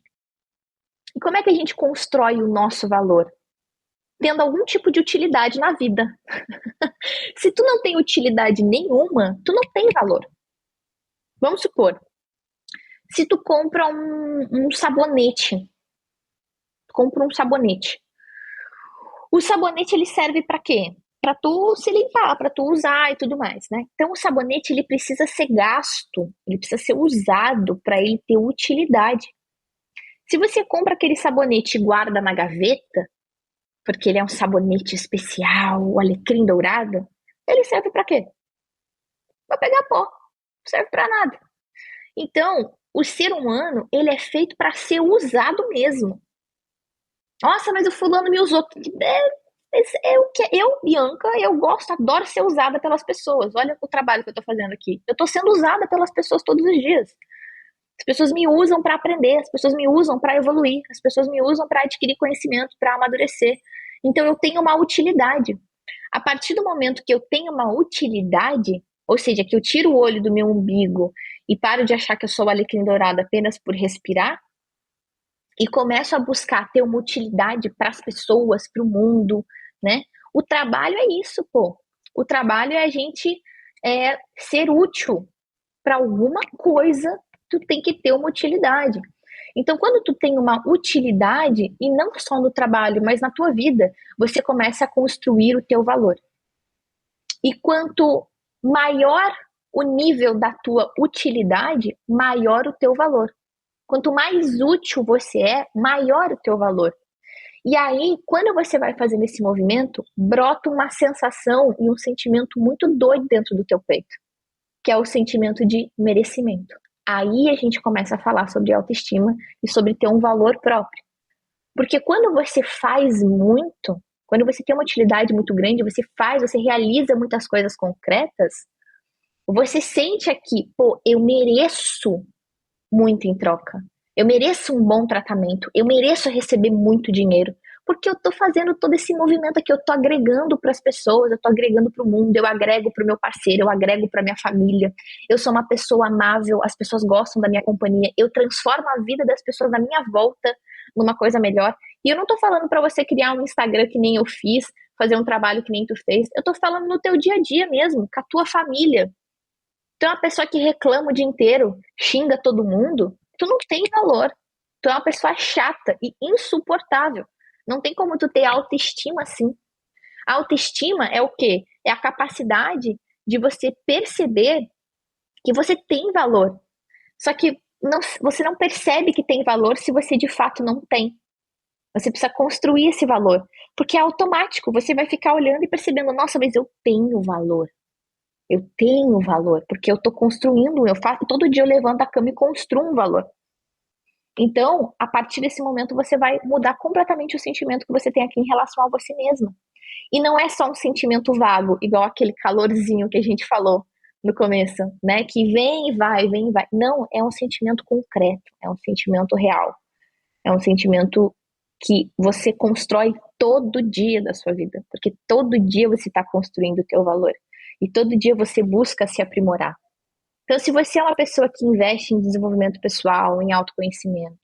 E como é que a gente constrói o nosso valor? Tendo algum tipo de utilidade na vida. Se tu não tem utilidade nenhuma, tu não tem valor. Vamos supor, se tu compra um sabonete, o sabonete ele serve para quê? Para tu se limpar, para tu usar e tudo mais, né? Então o sabonete ele precisa ser gasto, ele precisa ser usado para ele ter utilidade. Se você compra aquele sabonete e guarda na gaveta, porque ele é um sabonete especial, o alecrim dourado, ele serve para quê? Para pegar pó, não serve para nada. Então, o ser humano, ele é feito para ser usado mesmo. Nossa, mas o fulano me usou. O que eu, Bianca, eu gosto, adoro ser usada pelas pessoas. Olha o trabalho que eu tô fazendo aqui. Eu tô sendo usada pelas pessoas todos os dias. As pessoas me usam para aprender, as pessoas me usam para evoluir, as pessoas me usam para adquirir conhecimento, para amadurecer. Então eu tenho uma utilidade. A partir do momento que eu tenho uma utilidade, ou seja, que eu tiro o olho do meu umbigo e paro de achar que eu sou o alecrim dourado apenas por respirar, e começo a buscar ter uma utilidade para as pessoas, para o mundo, né? O trabalho é isso, pô. O trabalho é a gente ser útil para alguma coisa, tu tem que ter uma utilidade. Então, quando tu tem uma utilidade, e não só no trabalho, mas na tua vida, você começa a construir o teu valor. E quanto maior o nível da tua utilidade, maior o teu valor. Quanto mais útil você é, maior o teu valor. E aí, quando você vai fazendo esse movimento, brota uma sensação e um sentimento muito doido dentro do teu peito, que é o sentimento de merecimento. Aí a gente começa a falar sobre autoestima e sobre ter um valor próprio. Porque quando você faz muito, quando você tem uma utilidade muito grande, você realiza muitas coisas concretas, você sente aqui, pô, eu mereço muito em troca. Eu mereço um bom tratamento, eu mereço receber muito dinheiro, porque eu tô fazendo todo esse movimento aqui, eu tô agregando para as pessoas, eu tô agregando para o mundo, eu agrego para o meu parceiro, eu agrego para minha família. Eu sou uma pessoa amável, as pessoas gostam da minha companhia, eu transformo a vida das pessoas na minha volta numa coisa melhor. E eu não tô falando para você criar um Instagram que nem eu fiz, fazer um trabalho que nem tu fez. Eu tô falando no teu dia a dia mesmo, com a tua família. Tu é uma pessoa que reclama o dia inteiro, xinga todo mundo, tu não tem valor. Tu é uma pessoa chata e insuportável. Não tem como tu ter autoestima assim. A autoestima é o quê? É a capacidade de você perceber que você tem valor. Só que você não percebe que tem valor se você de fato não tem. Você precisa construir esse valor. Porque é automático. Você vai ficar olhando e percebendo, nossa, mas eu tenho valor. Eu tenho valor, porque eu estou construindo, todo dia eu levanto a cama e construo um valor. Então, a partir desse momento, você vai mudar completamente o sentimento que você tem aqui em relação a você mesma. E não é só um sentimento vago, igual aquele calorzinho que a gente falou no começo, né? Que vem e vai, vem e vai. Não, é um sentimento concreto, é um sentimento real. É um sentimento que você constrói todo dia da sua vida, porque todo dia você está construindo o teu valor. E todo dia você busca se aprimorar. Então, se você é uma pessoa que investe em desenvolvimento pessoal, em autoconhecimento,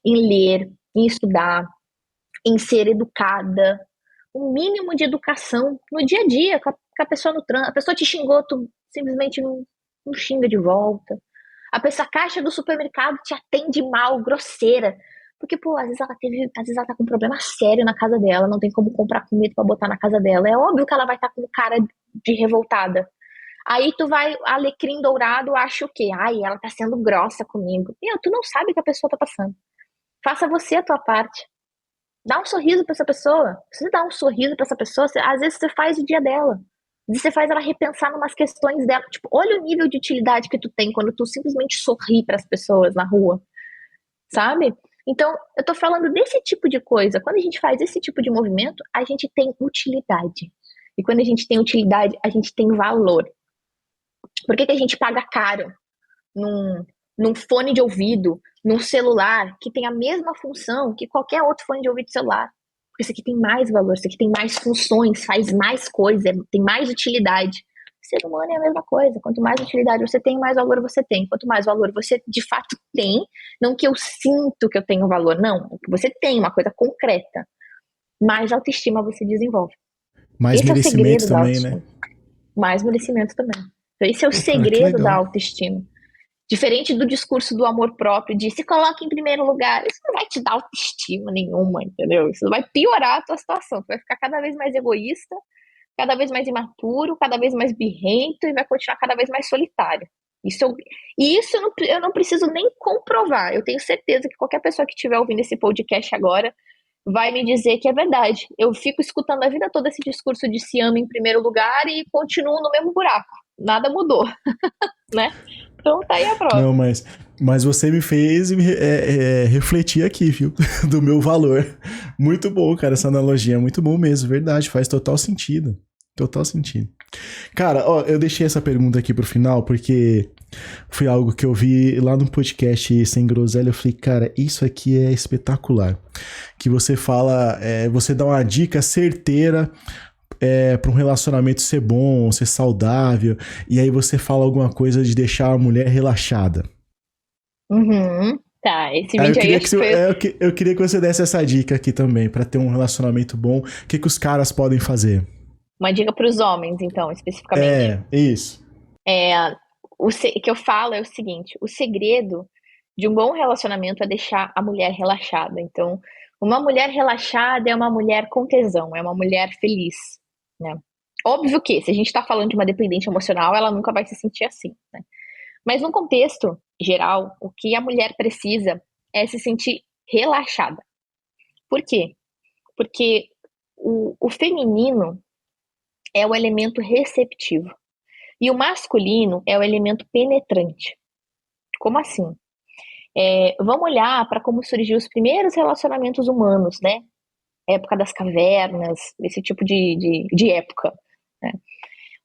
em ler, em estudar, em ser educada, um mínimo de educação no dia a dia, com a pessoa no trânsito, a pessoa te xingou, tu simplesmente não xinga de volta. A caixa do supermercado te atende mal, grosseira. Porque, pô, às vezes ela tá com um problema sério na casa dela, não tem como comprar comida pra botar na casa dela. É óbvio que ela vai estar com cara de revoltada. Aí tu vai, alecrim dourado, acha o quê? Ai, ela tá sendo grossa comigo. Tu não sabe o que a pessoa tá passando. Faça você a tua parte. Dá um sorriso pra essa pessoa. Se você dá um sorriso pra essa pessoa, às vezes você faz o dia dela. Às vezes você faz ela repensar numas questões dela. Tipo, olha o nível de utilidade que tu tem quando tu simplesmente sorri pras pessoas na rua. Sabe? Então, eu tô falando desse tipo de coisa. Quando a gente faz esse tipo de movimento, a gente tem utilidade. E quando a gente tem utilidade, a gente tem valor. Por que a gente paga caro num fone de ouvido, num celular, que tem a mesma função que qualquer outro fone de ouvido celular? Porque isso aqui tem mais valor, isso aqui tem mais funções, faz mais coisa, tem mais utilidade. O ser humano é a mesma coisa. Quanto mais utilidade você tem, mais valor você tem. Quanto mais valor você de fato tem, não que eu sinto que eu tenho valor, não. Que você tem uma coisa concreta. Mais autoestima você desenvolve. Mais Esse é o merecimento segredo da também, autoestima. né? Mais merecimento também. Então, esse é o Pô, cara, que segredo da legal. autoestima. Diferente do discurso do amor próprio, de se coloque em primeiro lugar. Isso não vai te dar autoestima nenhuma, entendeu? Isso vai piorar a tua situação. Tu vai ficar cada vez mais egoísta, cada vez mais imaturo, cada vez mais birrento e vai continuar cada vez mais solitário. Isso eu não preciso nem comprovar. Eu tenho certeza que qualquer pessoa que estiver ouvindo esse podcast agora vai me dizer que é verdade. Eu fico escutando a vida toda esse discurso de se ama em primeiro lugar e continuo no mesmo buraco. Nada mudou, né? Então tá aí a prova. Não, mas você me fez refletir aqui, viu? Do meu valor. Muito bom, cara, essa analogia. Muito bom mesmo, verdade. Faz total sentido. Total sentido. Cara, ó, eu deixei essa pergunta aqui pro final porque foi algo que eu vi lá no podcast Sem Groselha. Eu falei, cara, isso aqui é espetacular. Que você fala, você dá uma dica certeira para um relacionamento ser bom, ser saudável, e aí você fala alguma coisa de deixar a mulher relaxada. Uhum. Tá, esse Eu vídeo aí queria acho que foi eu queria que você desse essa dica aqui também, pra ter um relacionamento bom. O que os caras podem fazer? uma dica para os homens, então, especificamente. É, isso. É, o que eu falo é o seguinte: o segredo de um bom relacionamento é deixar a mulher relaxada. Então, uma mulher relaxada é uma mulher com tesão, é uma mulher feliz, né? Óbvio que, se a gente está falando de uma dependente emocional, ela nunca vai se sentir assim, né? Mas no contexto geral, o que a mulher precisa é se sentir relaxada. Por quê? Porque o feminino é o elemento receptivo e o masculino é o elemento penetrante. Como assim? Vamos olhar para como surgiu os primeiros relacionamentos humanos, né? Época das cavernas, esse tipo de época, né?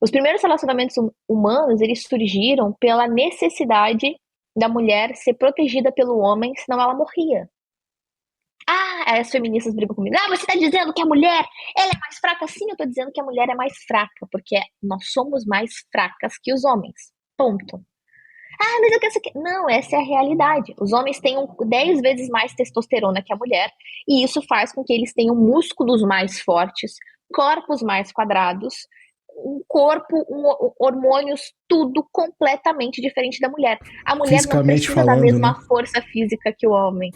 Os primeiros relacionamentos humanos, eles surgiram pela necessidade da mulher ser protegida pelo homem, senão ela morria. Ah, as feministas brigam comigo. Ah, você tá dizendo que a mulher, ela é mais fraca? Sim, eu tô dizendo que a mulher é mais fraca, porque nós somos mais fracas que os homens. Ponto. Ah, mas eu quero que... Não, essa é a realidade. Os homens têm 10 vezes mais testosterona que a mulher, e isso faz com que eles tenham músculos mais fortes, corpos mais quadrados, um corpo, hormônios, tudo completamente diferente da mulher. A mulher não Fisicamente precisa da falando, né? mesma força física que o homem.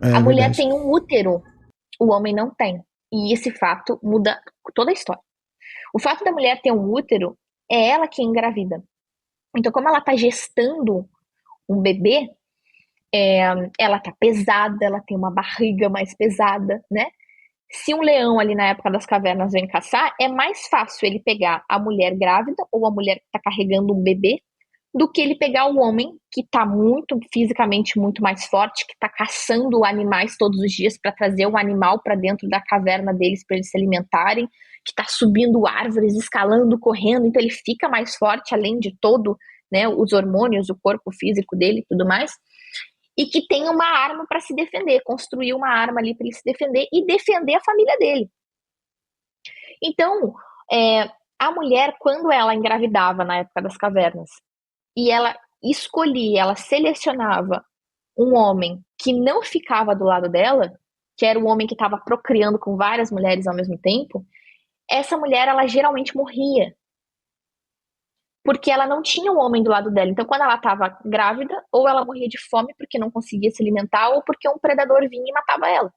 A É mulher verdade. tem um útero, o homem não tem. E esse fato muda toda a história. O fato da mulher ter um útero é ela que engravida. Então, como ela está gestando um bebê, ela tá pesada, ela tem uma barriga mais pesada, né? Se um leão ali na época das cavernas vem caçar, é mais fácil ele pegar a mulher grávida ou a mulher que está carregando um bebê do que ele pegar o homem que está muito fisicamente muito mais forte, que está caçando animais todos os dias para trazer o animal para dentro da caverna deles para eles se alimentarem, que está subindo árvores, escalando, correndo, então ele fica mais forte além de todo, né, os hormônios, o corpo físico dele e tudo mais, e que tem uma arma para se defender, construir uma arma ali para ele se defender e defender a família dele. Então, a mulher, quando ela engravidava na época das cavernas, e ela escolhia, ela selecionava um homem que não ficava do lado dela, que era o homem que estava procriando com várias mulheres ao mesmo tempo, essa mulher, ela geralmente morria. Porque ela não tinha um homem do lado dela. Então, quando ela estava grávida, ou ela morria de fome porque não conseguia se alimentar, ou porque um predador vinha e matava ela.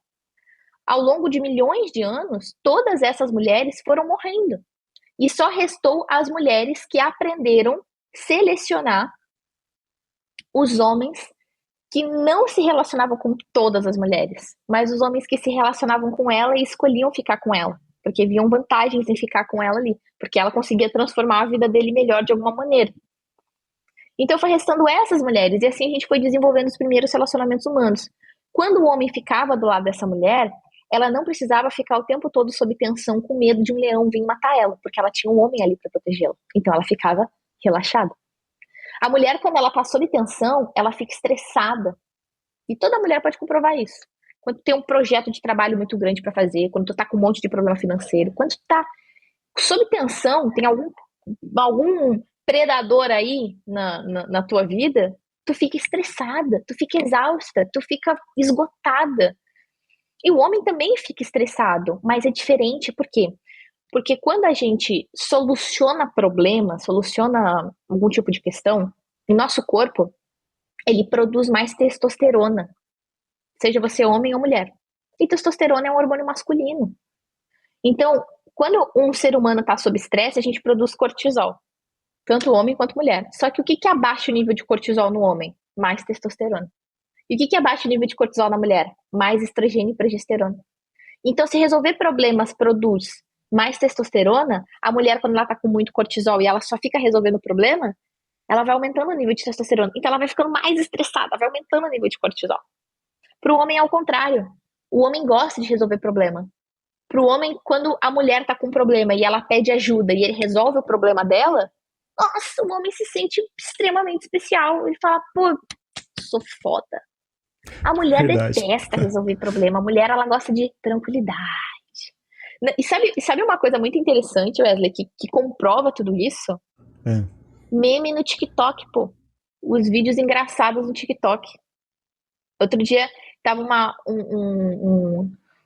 Ao longo de milhões de anos, todas essas mulheres foram morrendo. E só restou as mulheres que aprenderam a selecionar os homens que não se relacionavam com todas as mulheres, mas os homens que se relacionavam com ela e escolhiam ficar com ela, porque viam vantagens em ficar com ela ali, porque ela conseguia transformar a vida dele melhor de alguma maneira. Então foi restando essas mulheres, e assim a gente foi desenvolvendo os primeiros relacionamentos humanos. Quando o homem ficava do lado dessa mulher, ela não precisava ficar o tempo todo sob tensão com medo de um leão vir matar ela, porque ela tinha um homem ali para protegê-la. Então ela ficava relaxada. A mulher, quando ela tá sob tensão, ela fica estressada. E toda mulher pode comprovar isso. Quando tu tem um projeto de trabalho muito grande para fazer, quando tu tá com um monte de problema financeiro, quando tu tá sob tensão, tem algum predador aí na tua vida, tu fica estressada, tu fica exausta, tu fica esgotada. E o homem também fica estressado, mas é diferente, por quê? Porque quando a gente soluciona problemas, soluciona algum tipo de questão, o nosso corpo, ele produz mais testosterona, seja você homem ou mulher. E testosterona é um hormônio masculino. Então, quando um ser humano está sob estresse, a gente produz cortisol, tanto homem quanto mulher. Só que o que abaixa o nível de cortisol no homem? Mais testosterona. E o que abaixa o nível de cortisol na mulher? Mais estrogênio e progesterona. Então, se resolver problemas produz mais testosterona, a mulher, quando ela tá com muito cortisol e ela só fica resolvendo o problema, ela vai aumentando o nível de testosterona. Então, ela vai ficando mais estressada, vai aumentando o nível de cortisol. Para o homem é o contrário. O homem gosta de resolver problema. Para o homem, quando a mulher tá com um problema e ela pede ajuda e ele resolve o problema dela, nossa, o homem se sente extremamente especial. Ele fala, pô, sou foda. A mulher Verdade. detesta resolver problema. A mulher, ela gosta de tranquilidade. E sabe uma coisa muito interessante, Wesley, que comprova tudo isso? É. Meme no TikTok, pô. Os vídeos engraçados no TikTok. Outro dia tava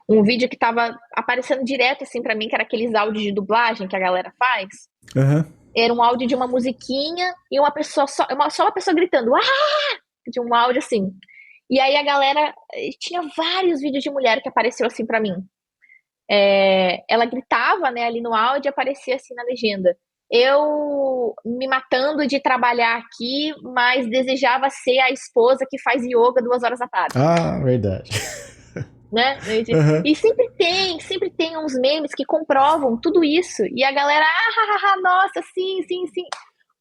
um vídeo que tava aparecendo direto assim pra mim, que era aqueles áudios de dublagem que a galera faz. Aham. Era um áudio de uma musiquinha e uma pessoa só uma pessoa gritando, ah! De um áudio assim. E aí a galera tinha vários vídeos de mulher que apareceu assim pra mim. Ela gritava, né, ali no áudio e aparecia assim na legenda. Eu me matando de trabalhar aqui, mas desejava ser a esposa que faz yoga 2 horas da tarde. Ah, verdade. Né? Aham. E sempre tem uns memes que comprovam tudo isso. E a galera, nossa, sim, sim, sim.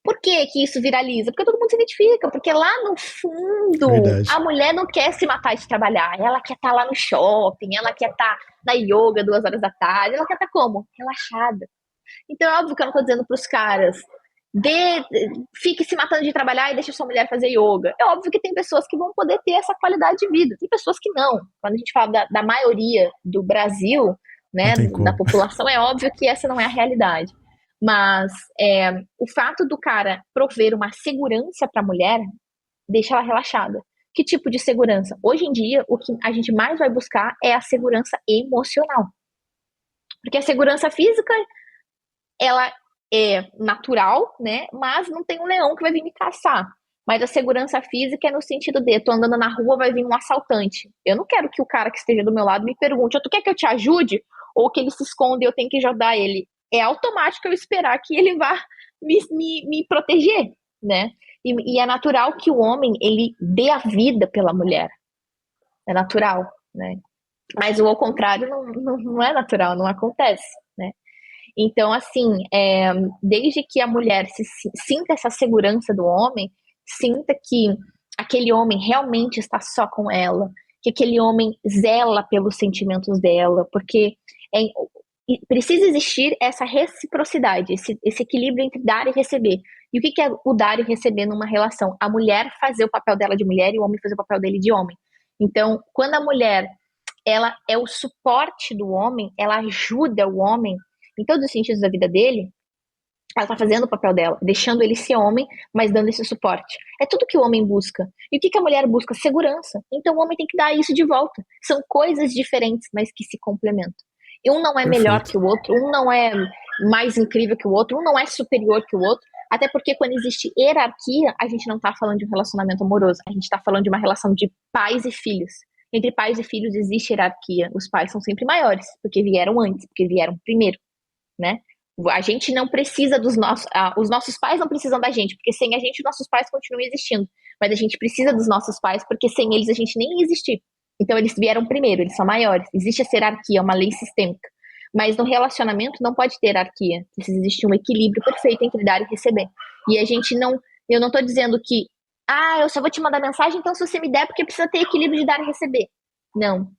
Por que que isso viraliza? Porque todo mundo se identifica, porque lá no fundo Verdade. a mulher não quer se matar de trabalhar, ela quer estar lá no shopping, ela quer estar na yoga 2 horas da tarde, ela quer estar como? Relaxada. Então é óbvio que eu não tô dizendo pros caras, fique se matando de trabalhar e deixe sua mulher fazer yoga. É óbvio que tem pessoas que vão poder ter essa qualidade de vida, tem pessoas que não. Quando a gente fala da maioria do Brasil, Não né, tem da como. população, é óbvio que essa não é a realidade. Mas o fato do cara prover uma segurança para a mulher deixa ela relaxada. Que tipo de segurança? Hoje em dia, o que a gente mais vai buscar é a segurança emocional. Porque a segurança física, ela é natural, né? Mas não tem um leão que vai vir me caçar. Mas a segurança física é no sentido de, tô andando na rua, vai vir um assaltante. Eu não quero que o cara que esteja do meu lado me pergunte, tu quer que eu te ajude? Ou que ele se esconda e eu tenho que ajudar ele. É automático eu esperar que ele vá me proteger, né? E é natural que o homem, ele dê a vida pela mulher. É natural, né? Mas o ao contrário não é natural, não acontece, né? Então, assim, desde que a mulher sinta essa segurança do homem, sinta que aquele homem realmente está só com ela, que aquele homem zela pelos sentimentos dela, porque precisa existir essa reciprocidade, esse equilíbrio entre dar e receber. E o que é o dar e receber numa relação? A mulher fazer o papel dela de mulher e o homem fazer o papel dele de homem. Então, quando a mulher ela é o suporte do homem, ela ajuda o homem em todos os sentidos da vida dele, ela tá fazendo o papel dela, deixando ele ser homem, mas dando esse suporte. É tudo que o homem busca. E o que a mulher busca? Segurança. Então o homem tem que dar isso de volta. São coisas diferentes, mas que se complementam. E um não é melhor Perfeito. que o outro, um não é mais incrível que o outro, um não é superior que o outro. Até porque quando existe hierarquia, a gente não tá falando de um relacionamento amoroso, a gente tá falando de uma relação de pais e filhos. Entre pais e filhos existe hierarquia. Os pais são sempre maiores, porque vieram antes, porque vieram primeiro, né? A gente não precisa dos nossos, os nossos pais não precisam da gente, porque sem a gente nossos pais continuam existindo, mas a gente precisa dos nossos pais, porque sem eles a gente nem ia existir. Então eles vieram primeiro, eles são maiores, existe essa hierarquia, uma lei sistêmica, mas no relacionamento não pode ter hierarquia, precisa existir um equilíbrio perfeito entre dar e receber. E a gente não, eu não tô dizendo que, eu só vou te mandar mensagem, então se você me der, porque precisa ter equilíbrio de dar e receber. Não,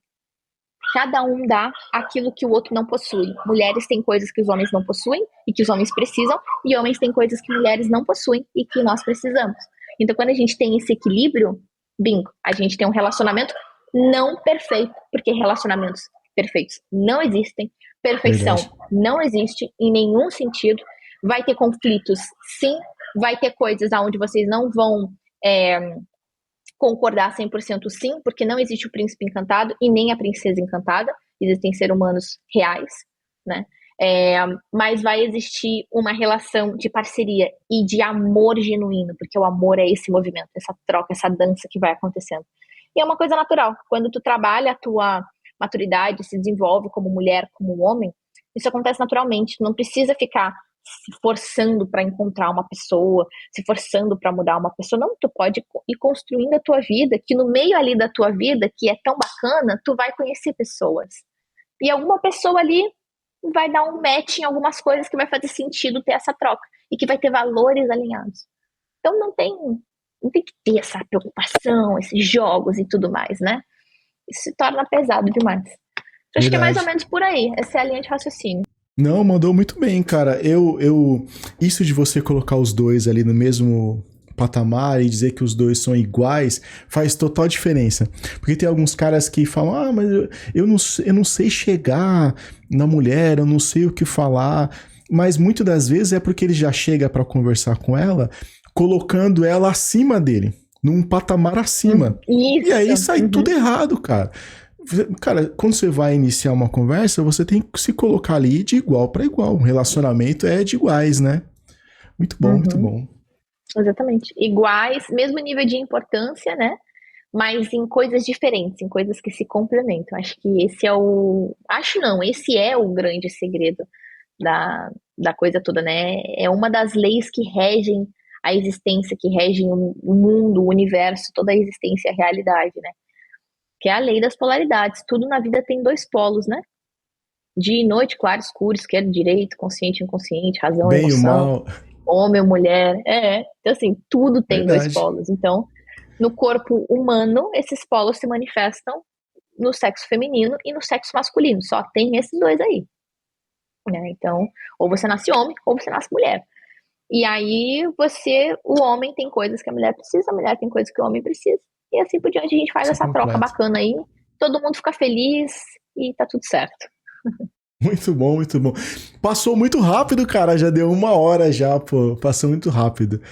cada um dá aquilo que o outro não possui. Mulheres têm coisas que os homens não possuem e que os homens precisam, e homens têm coisas que mulheres não possuem e que nós precisamos. Então, quando a gente tem esse equilíbrio, bingo, a gente tem um relacionamento não perfeito, porque relacionamentos perfeitos não existem, perfeição Verdade. não existe em nenhum sentido. Vai ter conflitos, sim, vai ter coisas onde vocês não vão concordar 100% sim, porque não existe o príncipe encantado e nem a princesa encantada, existem seres humanos reais, né? Mas vai existir uma relação de parceria e de amor genuíno, porque o amor é esse movimento, essa troca, essa dança que vai acontecendo. E é uma coisa natural, quando tu trabalha a tua maturidade, se desenvolve como mulher, como homem, isso acontece naturalmente, tu não precisa ficar se forçando para encontrar uma pessoa, se forçando para mudar uma pessoa. Não, tu pode ir construindo a tua vida, que no meio ali da tua vida, que é tão bacana, tu vai conhecer pessoas. E alguma pessoa ali vai dar um match em algumas coisas que vai fazer sentido ter essa troca e que vai ter valores alinhados. Então não tem que ter essa preocupação, esses jogos e tudo mais, né? Isso se torna pesado demais. Eu acho que é mais ou Verdade. menos por aí. Essa é a linha de raciocínio. Não, mandou muito bem, cara. Isso de você colocar os dois ali no mesmo patamar e dizer que os dois são iguais faz total diferença. Porque tem alguns caras que falam, mas eu não sei chegar na mulher, eu não sei o que falar. Mas muitas das vezes é porque ele já chega pra conversar com ela colocando ela acima dele. num patamar acima. Isso. E aí sai tudo errado, cara. Cara, quando você vai iniciar uma conversa, você tem que se colocar ali de igual para igual. Um relacionamento é de iguais, né? Muito bom, muito bom. Exatamente. Iguais, mesmo nível de importância, né? Mas em coisas diferentes, em coisas que se complementam. Acho que esse é o. Acho não, esse é o grande segredo da coisa toda, né? É uma das leis que regem a existência, que regem o mundo, o universo, toda a existência e a realidade, né? Que é a lei das polaridades. Tudo na vida tem dois polos, né? Dia e noite, claro, escuro, esquerdo, direito, consciente, inconsciente, razão, Bem e o emoção, mal. homem ou mulher. Então, assim, tudo tem dois Verdade. polos. Então, no corpo humano, esses polos se manifestam no sexo feminino e no sexo masculino. Só tem esses dois aí. Né? Então, ou você nasce homem, ou você nasce mulher. E aí, o homem tem coisas que a mulher precisa, a mulher tem coisas que o homem precisa. E assim por diante, a gente faz Isso é essa troca completo. bacana aí. Todo mundo fica feliz e tá tudo certo. Muito bom, muito bom. Passou muito rápido, cara. Já deu 1 hora já, pô. Passou muito rápido.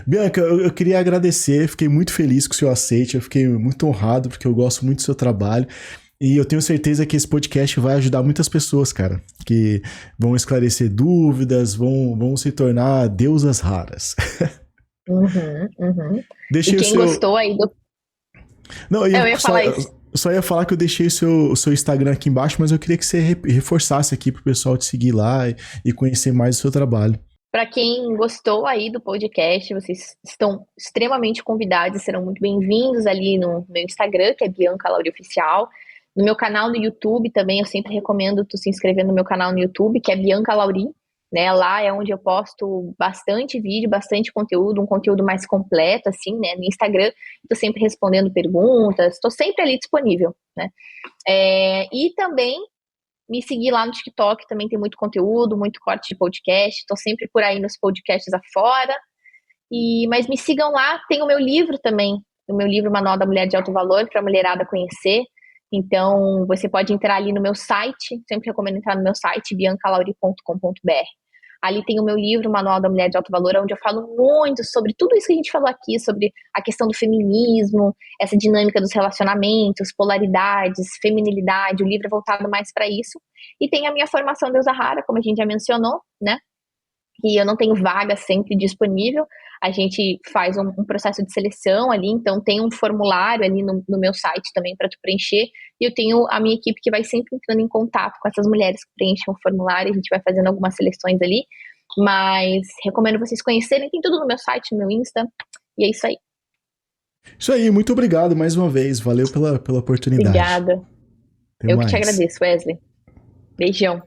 Bianca, eu queria agradecer. Fiquei muito feliz com o seu aceite. Eu fiquei muito honrado, porque eu gosto muito do seu trabalho. E eu tenho certeza que esse podcast vai ajudar muitas pessoas, cara. Que vão esclarecer dúvidas, vão se tornar deusas raras. E Deixei o quem seu. gostou aí do. Não, Eu ia falar isso. só ia falar que eu deixei o seu Instagram aqui embaixo, mas eu queria que você reforçasse aqui pro pessoal te seguir lá e conhecer mais o seu trabalho. Para quem gostou aí do podcast, vocês estão extremamente convidados e serão muito bem-vindos ali no meu Instagram, que é Bianca Lauri Oficial. No meu canal no YouTube também, eu sempre recomendo tu se inscrever no meu canal no YouTube, que é Bianca Lauri, né? Lá é onde eu posto bastante vídeo, bastante conteúdo, um conteúdo mais completo, assim, né? No Instagram, tô sempre respondendo perguntas, tô sempre ali disponível, né? E também me seguir lá no TikTok, também tem muito conteúdo, muito corte de podcast. Tô sempre por aí nos podcasts afora. Mas me sigam lá, tem o meu livro também, o meu livro Manual da Mulher de Alto Valor, para a mulherada conhecer. Então, você pode entrar ali no meu site, sempre recomendo entrar no meu site, biancalauri.com.br. Ali tem o meu livro, Manual da Mulher de Alto Valor, onde eu falo muito sobre tudo isso que a gente falou aqui, sobre a questão do feminismo, essa dinâmica dos relacionamentos, polaridades, feminilidade. O livro é voltado mais para isso. E tem a minha formação Deusa Rara, como a gente já mencionou, né? Que eu não tenho vaga sempre disponível. A gente faz um processo de seleção ali, então tem um formulário ali no meu site também para tu preencher. E eu tenho a minha equipe que vai sempre entrando em contato com essas mulheres que preenchem o formulário, a gente vai fazendo algumas seleções ali. Mas recomendo vocês conhecerem, tem tudo no meu site, no meu Insta. E é isso aí. Isso aí, muito obrigado mais uma vez. Valeu pela oportunidade. Obrigada. Até Eu que te mais. agradeço, Wesley. Beijão.